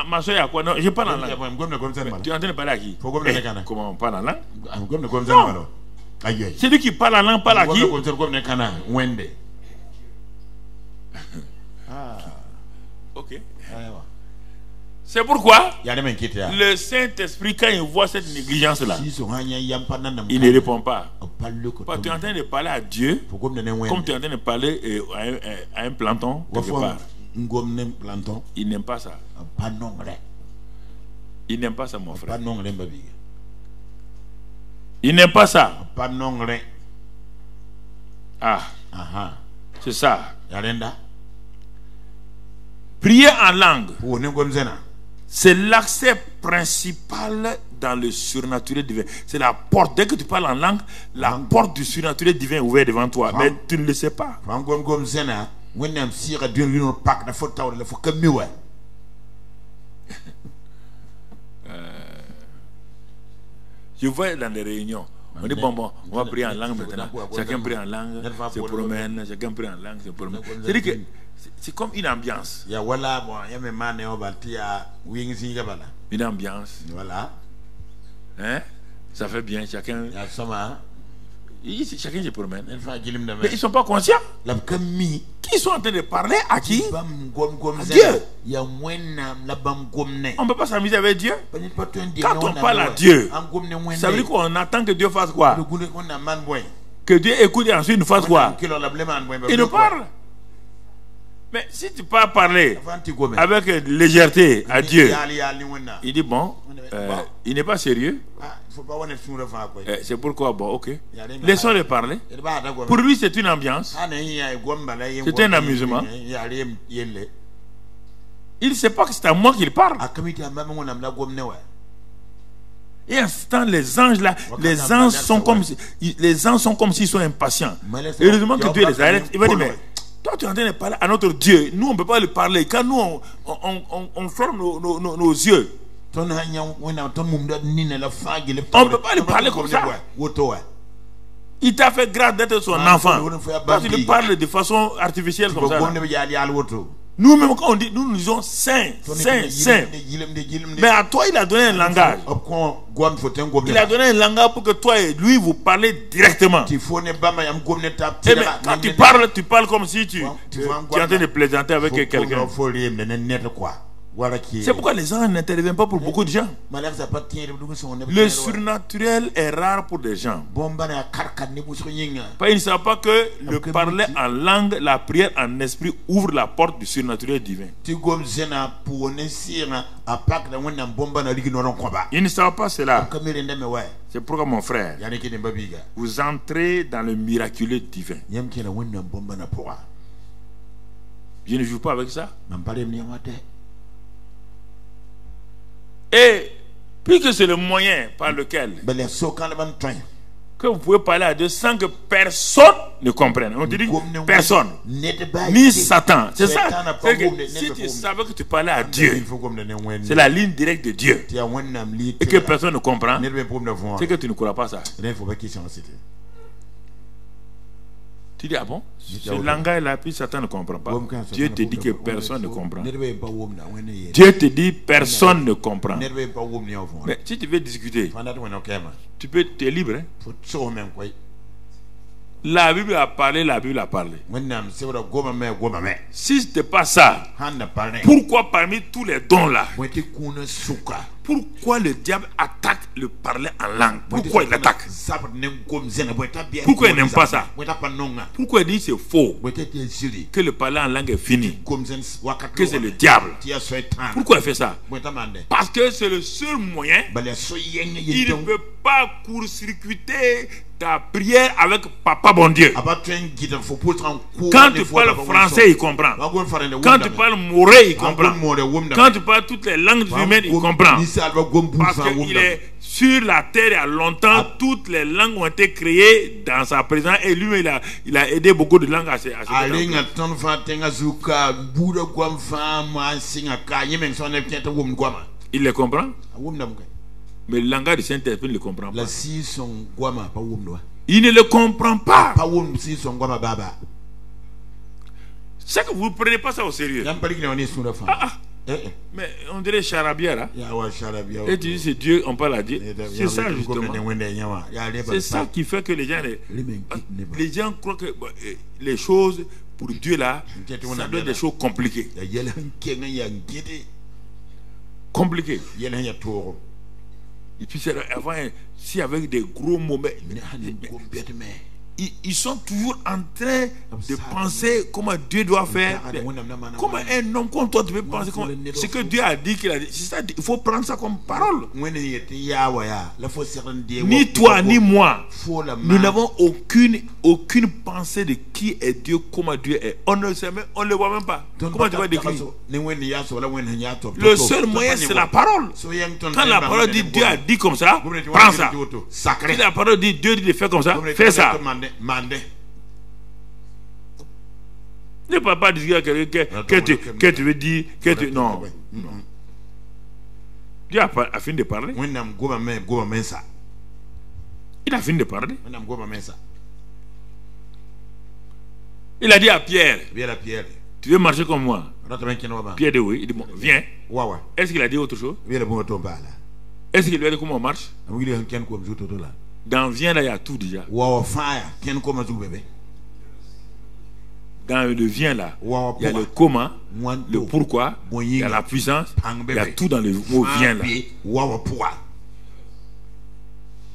ma soeur, à quoi? Non, je parle en langue. Tu es en train de parler à qui? Comment on parle en langue? Non. Celui qui parle en langue parle à qui? Ok. C'est pourquoi le Saint-Esprit, quand il voit cette négligence-là, il ne répond pas. Parce que tu es en train de parler à Dieu comme tu es en train de parler à un planton quelque part. Il n'aime pas ça. Il n'aime pas ça, mon frère. Il n'aime pas ça. Ah, c'est ça. Prier en langue, c'est l'accès principal dans le surnaturel divin. C'est la porte. Dès que tu parles en langue, la porte du surnaturel divin est ouverte devant toi. Mais tu ne le sais pas. Je vois dans les réunions, on dit bon, on va prier en langue maintenant. Chacun prie en langue, se promène. Chacun prie en langue, se promène. C'est-à-dire que c'est comme une ambiance. Une ambiance. Voilà. Hein? Ça fait bien, chacun. Chacun se promène. Mais ils ne sont pas conscients. Qui sont en train de parler à qui? À Dieu. On ne peut pas s'amuser avec Dieu. Quand on parle à Dieu, ça veut dire qu'on attend que Dieu fasse quoi? Que Dieu écoute et ensuite nous fasse quoi? Il nous parle. Mais si tu peux parler avec légèreté à Dieu, il dit bon, il n'est pas sérieux. C'est pourquoi, bon, ok. Laissons-le parler. Pour lui, c'est une ambiance. C'est un amusement. Il ne sait pas que c'est à moi qu'il parle. Et en ce temps, les anges là, les anges sont comme s'ils sont impatients. Heureusement que Dieu les arrête. Il va dire, mais toi, tu es en train de parler à notre Dieu. Nous, on ne peut pas le parler. Quand nous, on ferme nos yeux, on ne peut pas lui parler comme ça. Il t'a fait grâce d'être son enfant. Toi, tu lui parles de façon artificielle comme ça. Nous-mêmes, quand on dit, nous disons saint, saint, saint. Mais à toi, il a donné un langage. Il a donné un langage pour que toi et lui, vous parlez directement. Et mais quand tu parles comme si tu es en train de plaisanter avec quelqu'un. C'est pourquoi les gens n'interviennent pas pour beaucoup de gens. Le surnaturel est rare pour des gens. Ils ne savent pas que le parler en langue, la prière en esprit ouvre la porte du surnaturel divin. Ils ne savent pas cela. C'est pourquoi mon frère, vous entrez dans le miraculeux divin. Je ne joue pas avec ça. Et puisque c'est le moyen par lequel que vous pouvez parler à Dieu sans que personne ne comprenne. On te dit personne, ni Satan. C'est ça. C'est que si tu savais que tu parlais à Dieu, c'est la ligne directe de Dieu, et que personne ne comprend, c'est que tu ne crois pas ça. Tu dis, ah bon? Ce langage-là, puis Satan ne comprend pas. Dieu te dit que personne ne comprend. Dieu te dit personne ne comprend. Mais si tu veux discuter, tu peux, tu es libre. Hein? La Bible a parlé, la Bible a parlé. Si ce n'était pas ça, pourquoi parmi tous les dons là, pourquoi le diable attaque le parler en langue? Pourquoi il attaque? Pourquoi il n'aime pas ça? Pourquoi il dit c'est faux, que le parler en langue est fini, que c'est le diable? Pourquoi il fait ça? Parce que c'est le seul moyen. Il ne peut pas court-circuiter ta prière avec Papa bon Dieu. Quand tu parles français, il comprend. Quand tu parles moré, il comprend. Quand tu parles toutes les langues humaines, il comprend. Parce qu'il est sur la terre il y a longtemps, toutes les langues ont été créées dans sa présence et lui il a aidé beaucoup de langues à se il les comprend. Mais le langage du Saint-Esprit ne le comprend pas. Il ne le comprend pas. C'est que vous ne prenez pas ça au sérieux. Mais on dirait charabia là. Et tu dis c'est Dieu, on parle à Dieu. C'est ça justement. C'est ça qui fait que les gens croient que les choses pour Dieu là, ça doit être des choses compliquées. Compliquées. Et puis avant, si avec des gros mots, ils sont toujours en train de penser comment Dieu doit faire. Comment un homme comme toi tu peux penser ce que Dieu a dit qu'il a dit. Ça, il faut prendre ça comme parole. Ni toi ni moi, nous n'avons aucune pensée de qui est Dieu, comment Dieu est. On ne sait même, on ne le voit même pas. Comment tu vas décrire? Le seul moyen c'est la parole. Quand la parole dit Dieu a dit comme ça, prends ça. Si la parole dit Dieu dit de faire comme ça, fais ça. Ne peux pas dire à quelqu'un que tu veux dire que tu... Non. Dieu a fini de parler. Il a fini de parler. Il a dit à Pierre, tu veux marcher comme moi? Pierre dit oui. Il dit bon, viens. Est-ce qu'il a dit autre chose? Est-ce qu'il lui a dit comment on marche? Dans Viens là, il y a tout déjà. Dans le Viens là, il y a le comment, le pourquoi, il y a la puissance, il y a tout dans le mot Viens là.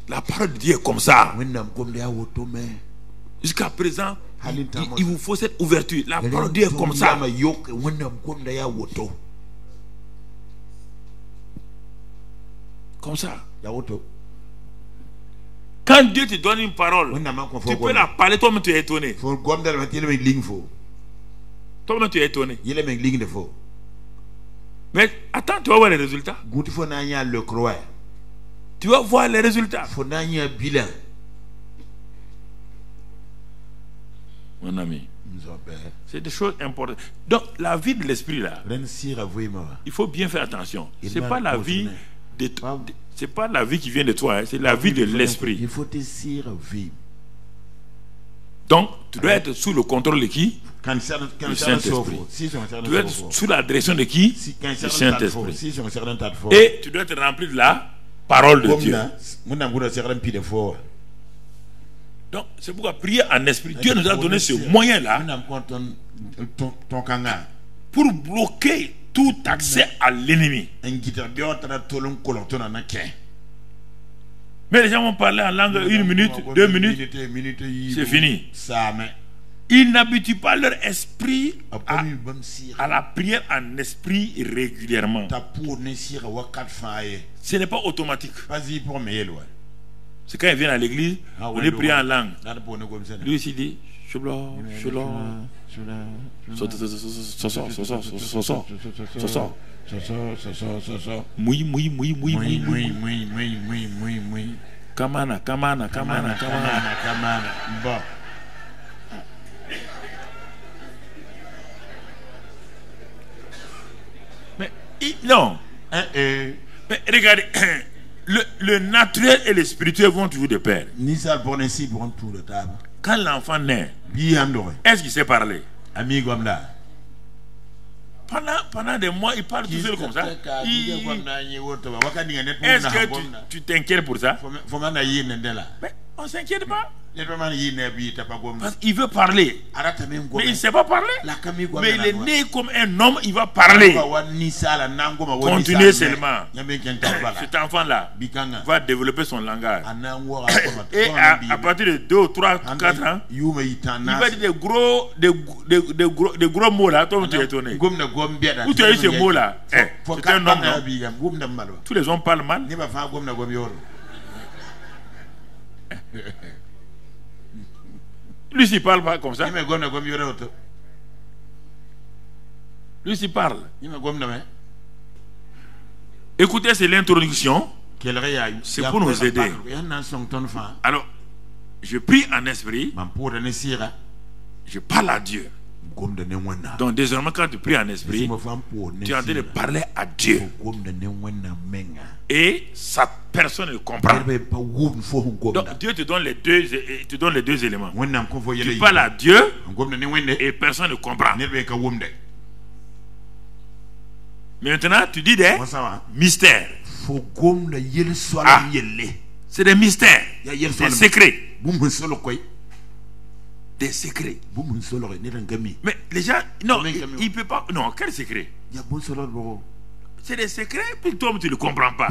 La parole de Dieu est comme ça. Jusqu'à présent, il vous faut cette ouverture. La parole de Dieu est comme ça. Comme ça. Quand Dieu te donne une parole, tu peux la parler, toi-même tu es étonné. Toi-même tu es étonné. Mais attends, tu vas voir les résultats. Tu vas voir les résultats. Mon ami, c'est des choses importantes. Donc la vie de l'esprit là, il faut bien faire attention. C'est pas la vie c'est pas la vie qui vient de toi, hein, c'est la vie de l'esprit. Il faut te vivre. Donc tu dois être sous le contrôle de qui? Le Saint-Esprit. Tu dois être sous la direction de qui? Le Saint-Esprit. Et tu dois être rempli de la parole de Dieu. Donc c'est pourquoi prier en esprit. Dieu nous a donné ce moyen-là pour bloquer tout accès à l'ennemi. Mais les gens vont parler en langue 1 minute, 2 minutes, c'est fini. Ils n'habituent pas leur esprit à la prière en esprit régulièrement. Ce n'est pas automatique. C'est quand ils viennent à l'église, on les prie en langue. Lui ici dit Kamana. Mais non. Mais regardez, le naturel et le spirituel vont toujours de pair. Quand l'enfant naît, est-ce qu'il sait parler? Pendant des mois, il parle tout seul comme ça. Est-ce que tu t'inquiètes pour ça? Mais on ne s'inquiète pas. Parce qu'il veut parler. Mais il ne sait pas parler. Mais il est né comme un homme, il va parler. Continuez seulement. Cet enfant-là va développer son langage. Et à partir de 2 ou 3 ou 4 ans, il va dire des gros mots là. Toi, tu es étonné. Où tu as eu ces mots là? C'est un homme, non? Tous les hommes parlent mal. Lui, s'il parle pas comme ça. Lui, s'il parle. Écoutez, c'est l'introduction. C'est pour nous aider. Alors, je prie en esprit. Je parle à Dieu. Donc, désormais, quand tu pries en esprit, tu es en train de parler à Dieu. Et sa personne le comprend. Donc, Dieu te donne les deux éléments. Tu parles à Dieu et personne ne comprend. Maintenant, tu dis des mystères. C'est des mystères, des secrets. Des secrets. Mais les gens, non, il ne peut pas. Non, quel secret? C'est des secrets, puis toi, tu ne le comprends pas.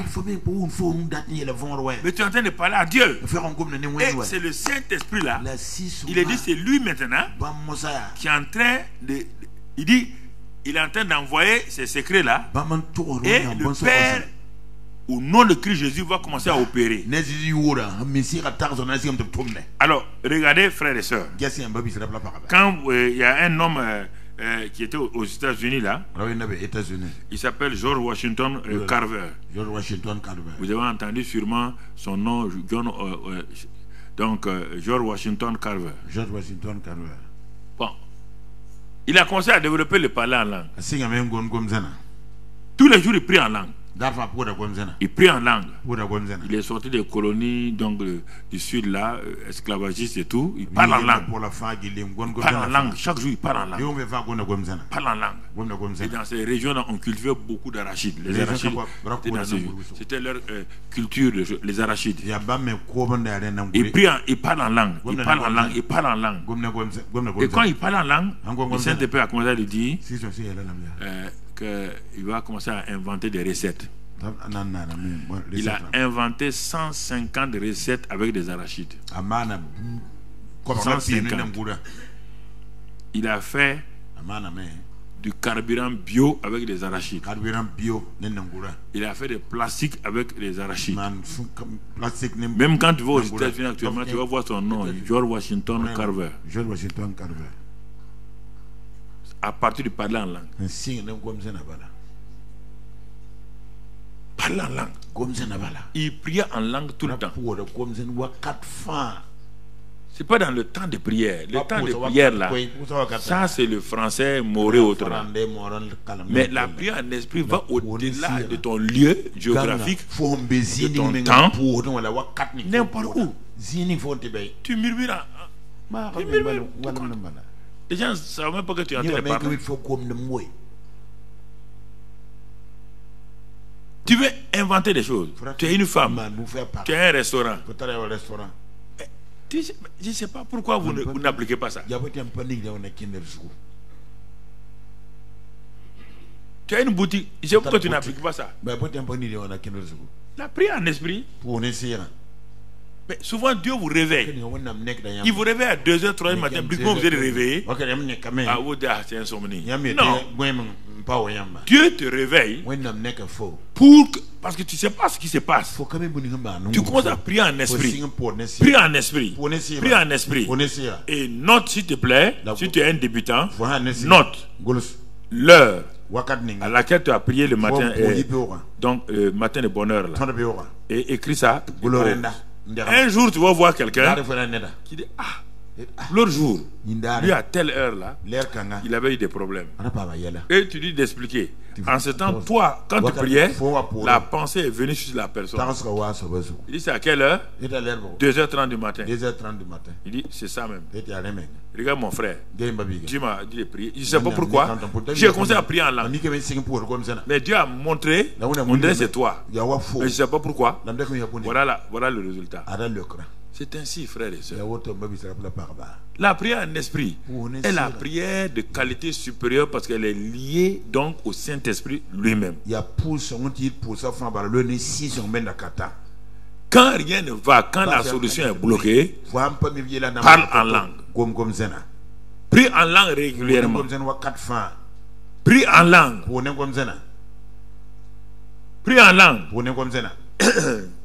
Mais tu es en train de parler à Dieu. Et c'est le Saint-Esprit là. Il est dit, c'est lui maintenant qui est en train de. Il dit, il est en train d'envoyer ces secrets là. Et le Père, au nom de Christ Jésus, va commencer à opérer. Alors, regardez, frères et sœurs. Quand il y a un homme qui était aux États-Unis là, il s'appelle George Washington Carver. Vous avez entendu sûrement son nom, George Washington Carver. Bon, il a commencé à développer le parler en langue. Tous les jours, il prie en langue. Il prie en langue. Il est sorti des colonies donc, du sud là, esclavagistes et tout. Il parle en langue. Il parle en langue. Chaque jour, il parle en langue. Parle en langue. Et dans ces régions-là, on cultivait beaucoup d'arachides. Les arachides, c'était leur culture, les arachides. Il parle en langue. Il parle en langue. Il parle en langue. Et quand il parle en langue, le Saint-Esprit a commencé à lui dire qu'il va commencer à inventer des recettes. Il a inventé 150 recettes avec des arachides. 150. Il a fait du carburant bio avec des arachides. Il a fait des plastiques avec des arachides. Même quand tu vas aux États-Unis actuellement, tu vas voir son nom, George Washington Carver. À partir du parler en langue. Parler en langue. Il priait en langue tout le temps. C'est pas dans le temps de prière. Le temps de prière là, ça c'est le français moré autrement. Mais la prière en esprit va au-delà de ton lieu géographique, de ton temps, n'importe où. Tu murmures. Les gens ne savent même pas que tu es en train de parler. Tu veux inventer des choses. Tu es une femme. Tu as un restaurant. Je ne sais pas pourquoi vous n'appliquez pas ça. Tu as une boutique. Je sais pas pourquoi tu n'appliques pas ça. La prière en esprit. Mais souvent Dieu vous réveille. Il vous réveille à 2h, 3h du matin. Plus que vous êtes réveillé. Ah, c'est insomnie. Non. Dieu te réveille parce que tu ne sais pas ce qui se passe. Tu commences à prier en esprit. Prie en esprit. Prie en esprit. Et note, s'il te plaît, si tu es un débutant, note l'heure à laquelle tu as prié le matin. Donc, matin de bonne heure. Là. Et écris ça. Un jour, tu vas voir quelqu'un qui dit l'autre jour, lui à telle heure là, il avait eu des problèmes. Et tu dis d'expliquer. En ce temps, toi, quand tu priais, la pensée est venue sur la personne. Il dit c'est à quelle heure? 2h30 du matin. Il dit c'est ça même. Regarde mon frère. Dieu m'a dit de prier. Je ne sais pas pourquoi. J'ai commencé à prier en langue. Mais Dieu a montré, c'est toi. Mais je ne sais pas pourquoi. Voilà le résultat. C'est ainsi, frères et sœurs. La prière en esprit est la prière de qualité supérieure parce qu'elle est liée donc au Saint-Esprit lui-même. Quand rien ne va, quand la solution est bloquée, parle en langue. Prie en langue régulièrement. Prie en langue. Prie en langue.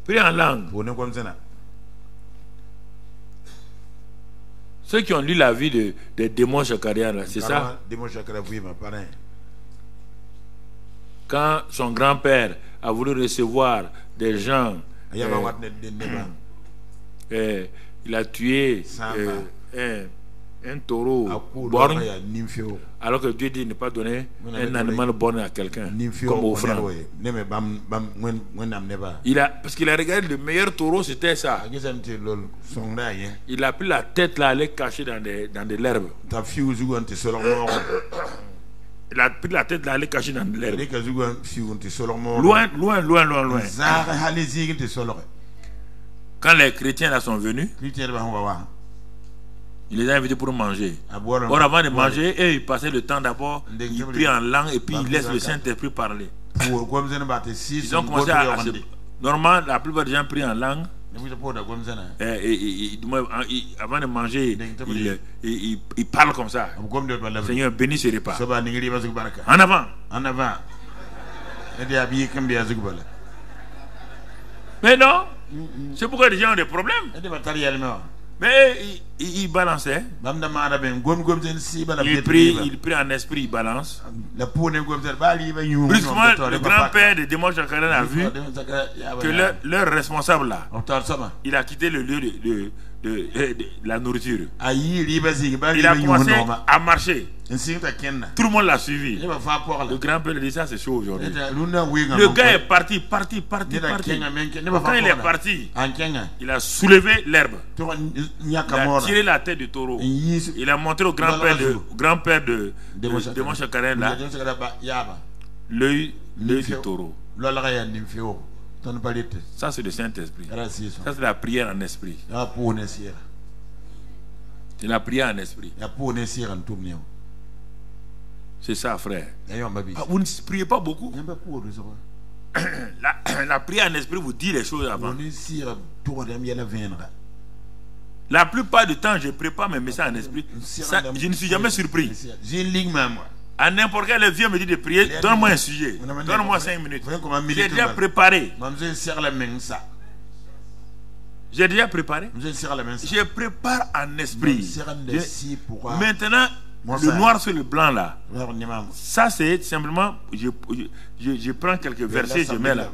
Prie en langue. Ceux qui ont lu la vie de démons chakariens, c'est ça? Quand son grand-père a voulu recevoir des gens, il a tué un taureau borgne, alors que Dieu dit ne pas donner un animal borgne à quelqu'un comme offrande. Parce qu'il a regardé le meilleur taureau, c'était ça. Il a pris la tête là, aller cacher dans de l'herbe. Il a pris la tête là, aller cacher dans de l'herbe. Loin. Quand les chrétiens là sont venus, il les a invités pour manger. Or, avant de manger, ils passaient le temps d'abord, ils prient en langue et puis ils laissent le Saint-Esprit parler. Ils ont commencé à normalement, la plupart des gens prient en langue. Avant de manger, ils parlent comme ça. Seigneur, bénis ce repas. En avant. Mais non, c'est pourquoi les gens ont des problèmes. Mais il balançait. Il prie en esprit, il balance. Brusquement, le grand-père de démons chakariens a vu que leur responsable là, il a quitté le lieu de la nourriture. Il a commencé à marcher. Tout le monde l'a suivi. Le grand-père lui dit ça, c'est chaud aujourd'hui. Le gars est parti. Quand il est parti, il a soulevé l'herbe. Il a tiré la tête du taureau. Il a montré au grand-père de Moshe Karen là l'œil du taureau. Ça, c'est le Saint-Esprit. Ça, c'est la prière en esprit. C'est la prière en esprit. C'est ça, frère. Vous ne priez pas beaucoup. La prière en esprit vous dit les choses avant. La plupart du temps, je prépare mes messages en esprit. Ça, je ne suis jamais surpris. À n'importe quel vieux me dit de prier, donne-moi un sujet. Donne-moi 5 minutes. J'ai déjà préparé. J'ai déjà préparé. Je prépare en esprit. Maintenant, le noir sur le blanc là, ça c'est simplement, je prends quelques versets, je mets là.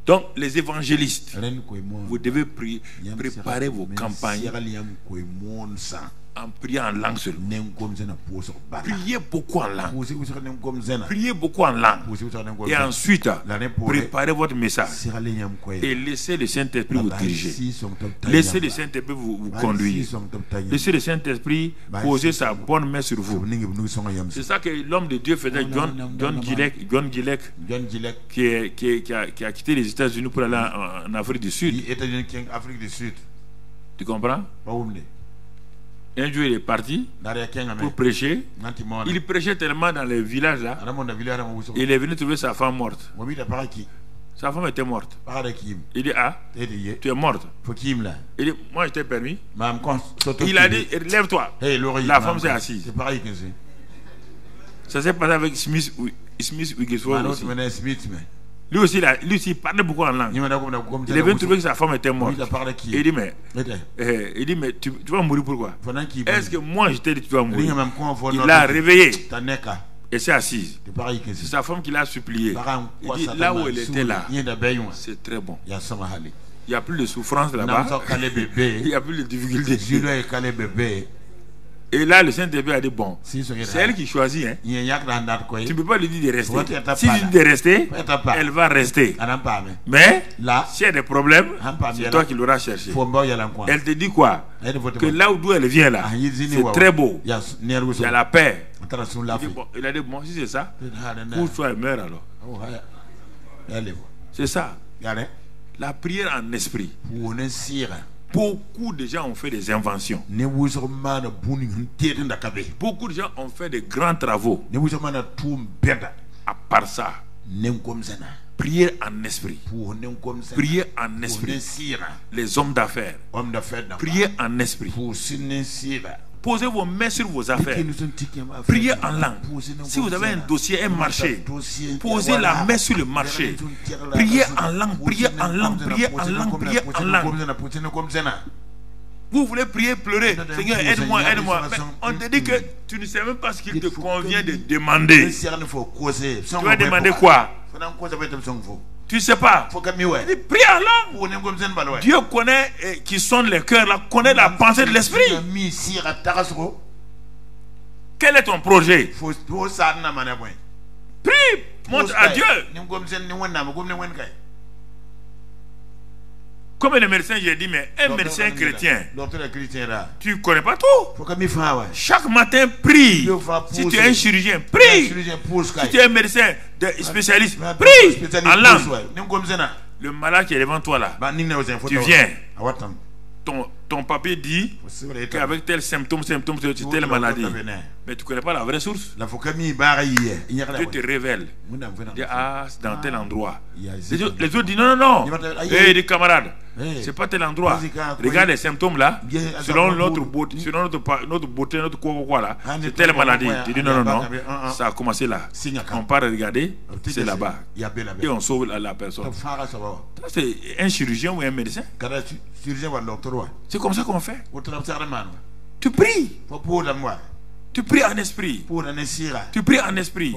Donc les évangélistes, vous devez préparer vos campagnes en priant en langue seule. Priez beaucoup en langue. Priez beaucoup en langue. Et ensuite, préparez votre message. Et laissez le Saint-Esprit vous diriger. Laissez le Saint-Esprit vous conduire. Laissez le Saint-Esprit poser sa bonne main sur vous. C'est ça que l'homme de Dieu faisait, John Gillek, qui a quitté les États-Unis pour aller en Afrique du Sud. Tu comprends? Un jour il est parti pour prêcher. Il prêchait tellement dans les villages là. Il est venu trouver sa femme morte. Sa femme était morte. Il dit, ah, tu es morte. Il dit, moi je t'ai permis. Il a dit, lève-toi. La femme s'est assise. Ça s'est passé avec Smith Wigglesworth aussi. Lui aussi, il parlait beaucoup en langue. Il est venu trouver que sa femme était morte. Il dit, mais tu vas mourir pourquoi? Est-ce que moi je t'ai dit tu vas mourir? Il l'a réveillé et s'est assise. C'est sa femme qui l'a supplié. Il dit, là où elle était là, c'est très bon. Il n'y a plus de souffrance là-bas. Il n'y a plus de difficultés. Et là, le Saint-Esprit a dit, bon, c'est elle qui choisit. Hein. Tu ne peux pas lui dire de rester. Si tu dis de rester, elle va rester. Mais, s'il y a des problèmes, c'est toi qui l'auras cherché. Elle te dit quoi? Que là où elle vient là, c'est très beau. Il y a la paix. Il a dit, bon, si c'est ça, pour toi, elle meurt alors. C'est ça. La prière en esprit. Beaucoup de gens ont fait des inventions. Beaucoup de gens ont fait de grands travaux. À part ça, prier en esprit. Prier en esprit. Les hommes d'affaires. Prier en esprit. Posez vos mains sur vos affaires. Priez en langue. Si vous avez un dossier, un marché, posez la main sur le marché. Priez en langue, priez en langue, priez en langue, priez en langue. Vous voulez prier, pleurer. Seigneur, aide-moi, aide-moi. Mais on te dit que tu ne sais même pas ce qu'il te convient de demander. Tu vas demander quoi? Tu ne sais pas. Il prie en langue. Dieu connaît qui sonne les cœurs, là, connaît la pensée de l'esprit. Quel est ton projet? Prie, montre à Dieu. Comme le médecin, j'ai dit, mais un médecin chrétien, tu ne connais pas tout. Chaque matin, prie. Si tu es un chirurgien, prie. Si tu es un médecin spécialiste, prie en langue. Le malade qui est devant toi là, tu viens. Ton papier dit qu'avec tel symptôme, c'est telle maladie. Mais tu ne connais pas la vraie source. Dieu te révèle. Ah, c'est dans tel endroit. Les autres disent non, non, non. Hé, des camarades, c'est pas tel endroit. Regarde les symptômes là. Selon notre beauté, notre quoi là, c'est telle maladie. Tu dis non, non, non. Ça a commencé là. On part regarder, c'est là-bas. Et on sauve la personne. C'est un chirurgien ou un médecin. C'est comme ça qu'on fait. Tu pries. Tu pries en esprit. Tu pries en esprit.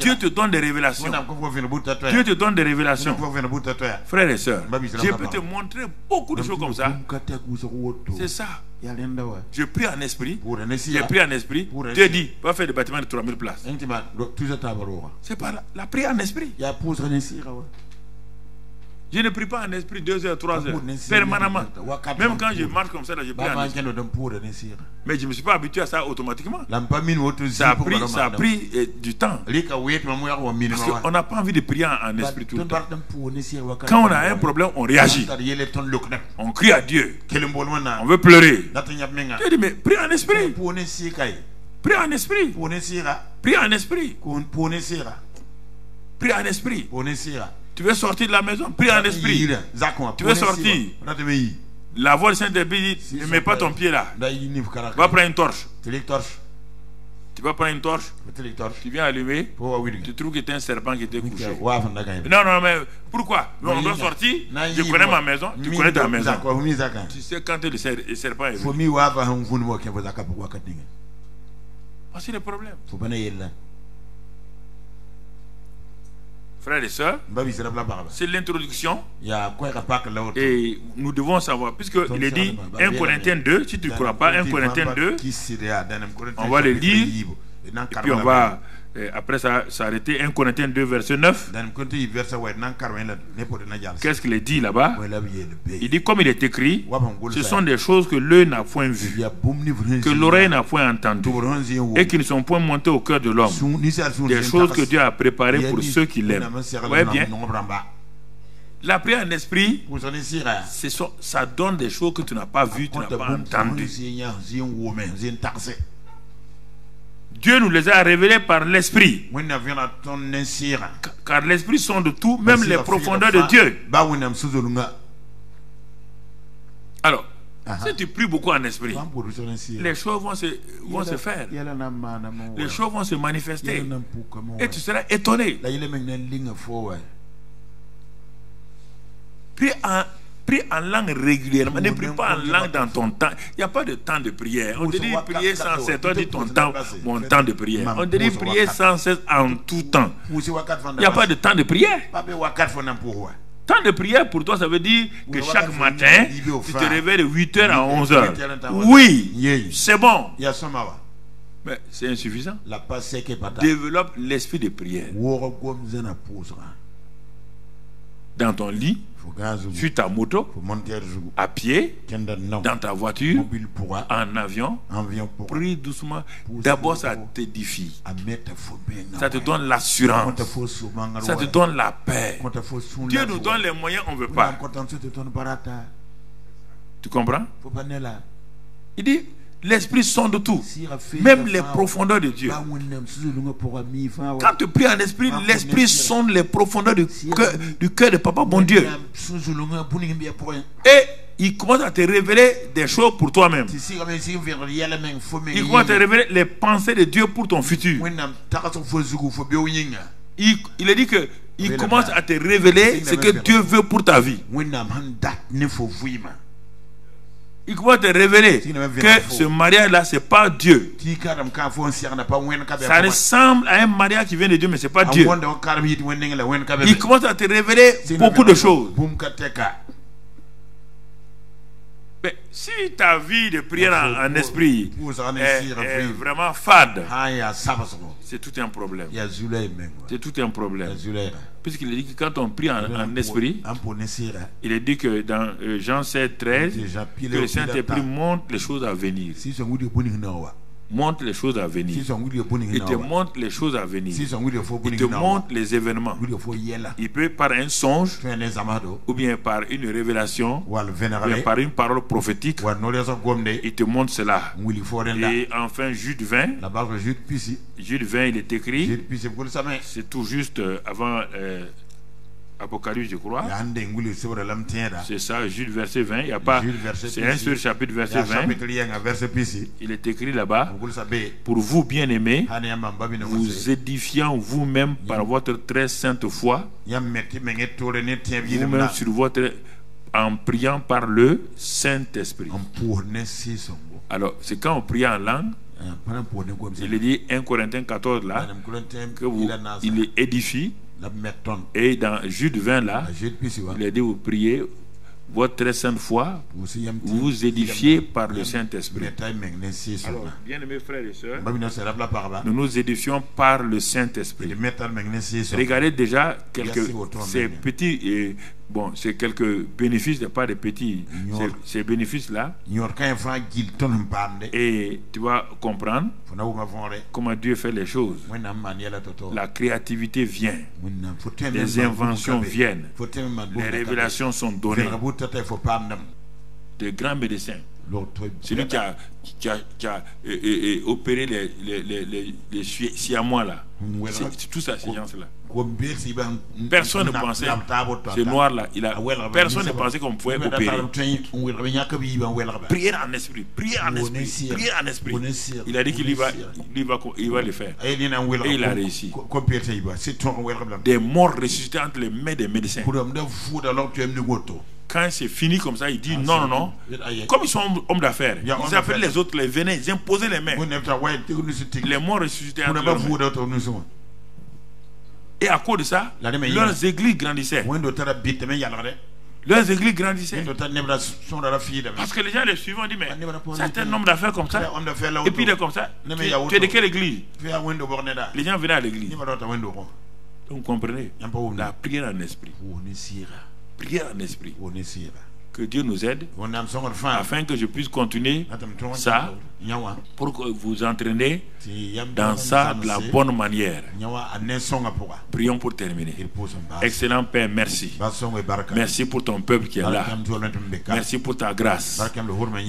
Dieu te donne des révélations. Dieu te donne des révélations. Frères et sœurs, je peux te montrer beaucoup de choses comme ça. C'est ça. Je prie en esprit. Je prie en esprit. Dieu dit, va faire des bâtiments de 3000 places. C'est pas la prière en esprit. Je ne prie pas en esprit 2 heures, 3 heures, permanemment. Même quand je marche comme ça, là, je prie en esprit. Mais je ne me suis pas habitué à ça automatiquement. Ça a pris du temps. Parce qu'on n'a pas envie de prier en esprit tout le temps. Quand on a un problème, on réagit. On crie à Dieu. On veut pleurer. Dieu dit, mais prie en esprit. Prie en esprit. Prie en esprit. Prie en esprit. Tu veux sortir de la maison, prie en esprit. Tu veux sortir. La voix du Saint-Esprit dit, ne mets pas ton pied là. Va prendre une torche. Tu vas prendre une torche. Tu viens allumer. Tu trouves que tu es un serpent qui était couché. Non, mais pourquoi? On doit sortir. Je connais ma maison. Tu connais ta maison. Tu sais quand le serpent est venu. Voici le problème. Frères et sœurs, c'est l'introduction. Et nous devons savoir, puisqu'il est dit 1 Corinthiens 2, si tu ne crois pas, 1 Corinthiens 2, on va le lire, et puis on va après ça s'arrêter. 1 Corinthiens 2, verset 9. Qu'est-ce qu'il est dit là-bas? Il dit, comme il est écrit, ce sont des choses que l'œil n'a point vues, que l'oreille n'a point entendues, et qui ne sont point montées au cœur de l'homme. Des choses que Dieu a préparées pour ceux qui l'aiment. Vous voyez bien? La prière en esprit, ça donne des choses que tu n'as pas vues, tu n'as pas entendues. Dieu nous les a révélés par l'esprit. Car l'esprit sonde tout, même les profondeurs de Dieu. Alors, si tu pries beaucoup en esprit, les choses vont se faire. Les choses vont se manifester. Et tu seras étonné. Prie en langue régulièrement. Ne prie pas en langue dans ton temps. Il n'y a pas de temps de prière. On te dit prier sans cesse. On dit ton temps, mon temps de prière. On te dit prier sans cesse en tout temps. Il n'y a pas de temps de prière. Temps de prière pour toi, ça veut dire que chaque matin, tu te réveilles de 8h à 11h. Oui, c'est bon. Mais c'est insuffisant. Développe l'esprit de prière. Dans ton lit, sur ta moto, à pied, dans ta voiture, en avion, prie doucement. D'abord, ça t'édifie. Ça te donne l'assurance. Ça te donne la paix. Dieu nous donne les moyens, on ne veut pas. Tu comprends? Il dit, l'esprit sonde tout, même les profondeurs de Dieu. Quand tu pries en esprit, l'esprit sonde les profondeurs du cœur de Papa bon Dieu. Et il commence à te révéler des choses pour toi-même. Il commence à te révéler les pensées de Dieu pour ton futur. Il a dit que il commence à te révéler ce que Dieu veut pour ta vie. Il commence à te révéler que ce mariage-là, ce n'est pas Dieu. Ça ressemble à un mariage qui vient de Dieu, mais ce n'est pas Dieu. Il commence à te révéler beaucoup de choses. Mais si ta vie de prière en esprit est vraiment fade, c'est tout un problème. C'est tout un problème. Puisqu'il est dit que quand on prie en esprit, il est dit que dans Jean 7, 13, que le Saint-Esprit montre les choses à venir. Montre les choses à venir. Il te montre les choses à venir. Il te montre les événements. Il peut par un songe, ou bien par une révélation, ou bien par une parole prophétique. Il te montre cela. Et enfin Jude 20. Jude 20, il est écrit. C'est tout juste avant Apocalypse, je crois. C'est ça, Jude verset 20. Il y a pas. C'est un seul chapitre, verset 20. Il est écrit là-bas. Pour vous, bien-aimés, vous édifiant vous-même par votre très sainte foi, vous-même sur votre, en priant par le Saint-Esprit. Alors, c'est quand on prie en langue. Il est dit 1 Corinthiens 14 là, il édifie. Et dans Jude 20 là, il est dit vous priez, votre très sainte foi, vous édifiez par le Saint-Esprit. Alors, bien-aimés frères et sœurs, nous nous édifions par le Saint-Esprit. Regardez déjà ces petits, bon, c'est quelques bénéfices, pas des petits, ces bénéfices-là. Et tu vas comprendre comment Dieu fait les choses. La créativité vient, les inventions viennent, les révélations sont données. De grands médecins. Celui qui a opéré les siamois là. C'est tout ça, ces gens-là. Personne ne pensait, ce noir-là, personne ne pensait qu'on pouvait opérer. Prier en esprit, prier en esprit, prier en esprit. Il a dit qu'il va le faire. Et il a réussi. Des morts ressuscités entre les mains des médecins. Quand c'est fini comme ça, il dit non, non, non. Comme ils sont hommes d'affaires, ils appellent les autres, les venaient, ils imposaient les mains. Les morts ressuscités entre leurs mains. Et à cause de ça, leurs églises grandissaient. Leurs églises grandissaient. Parce que les gens les suivants disent, mais c'est un homme d'affaires comme ça. Et puis il est comme ça. Tu es de quelle église? Les gens venaient à l'église. Donc vous comprenez, la prière en esprit. Prière en esprit. Que Dieu nous aide afin que je puisse continuer ça pour que vous entraînez dans ça de la bonne manière. Prions pour terminer. Excellent Père, merci. Merci pour ton peuple qui est là. Merci pour ta grâce.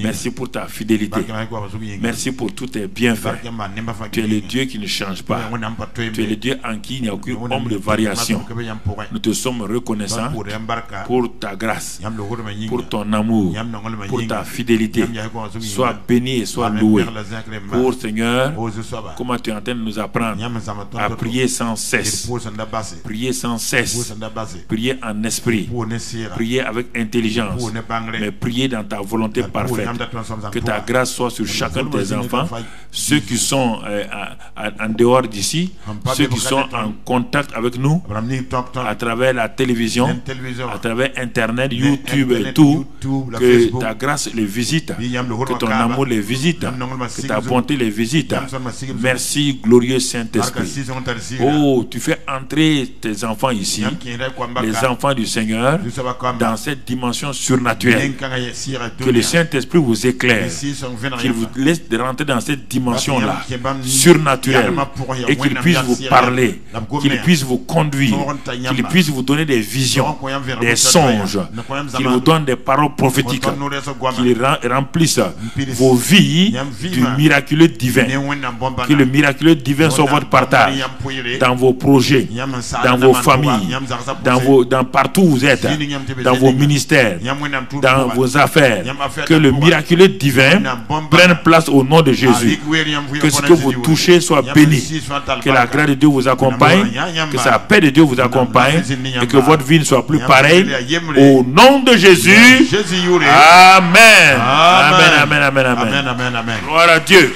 Merci pour ta fidélité. Merci pour tous tes bienfaits. Tu es le Dieu qui ne change pas. Tu es le Dieu en qui il n'y a aucune ombre de variation. Nous te sommes reconnaissants pour ta grâce, pour ton amour, pour ta fidélité. Sois béni et sois loué. Pour Seigneur, comment tu es en train de nous apprendre à prier sans cesse. Prier sans cesse. Prier en esprit. Prier avec intelligence. Mais prier dans ta volonté parfaite. Que ta grâce soit sur chacun de tes enfants. Ceux qui sont en dehors d'ici. Ceux qui sont en contact avec nous à travers la télévision, à travers Internet, YouTube et tout. Que ta grâce les visite. Que ton amour les visite. Que ta bonté les visite. Merci, glorieux Saint-Esprit. Oh, tu fais entrer tes enfants ici, les enfants du Seigneur, dans cette dimension surnaturelle. Que le Saint-Esprit vous éclaire, qu'il vous laisse rentrer dans cette dimension-là, surnaturelle, et qu'il puisse vous parler, qu'il puisse vous conduire, qu'il puisse vous donner des visions, des songes, qu'il vous donne des paroles prophétiques, qu'il remplisse vos vies du miraculeux divin. Que le miraculeux divin soit votre partage dans vos projets, dans vos familles, dans partout où vous êtes, dans vos ministères, dans vos affaires. Que le miraculeux divin prenne place au nom de Jésus. Que ce que vous touchez soit béni. Que la grâce de Dieu vous accompagne, que sa paix de Dieu vous accompagne et que votre vie ne soit plus pareille. Au nom de Jésus. Amen. Amen, amen, amen, amen. Gloire à Dieu.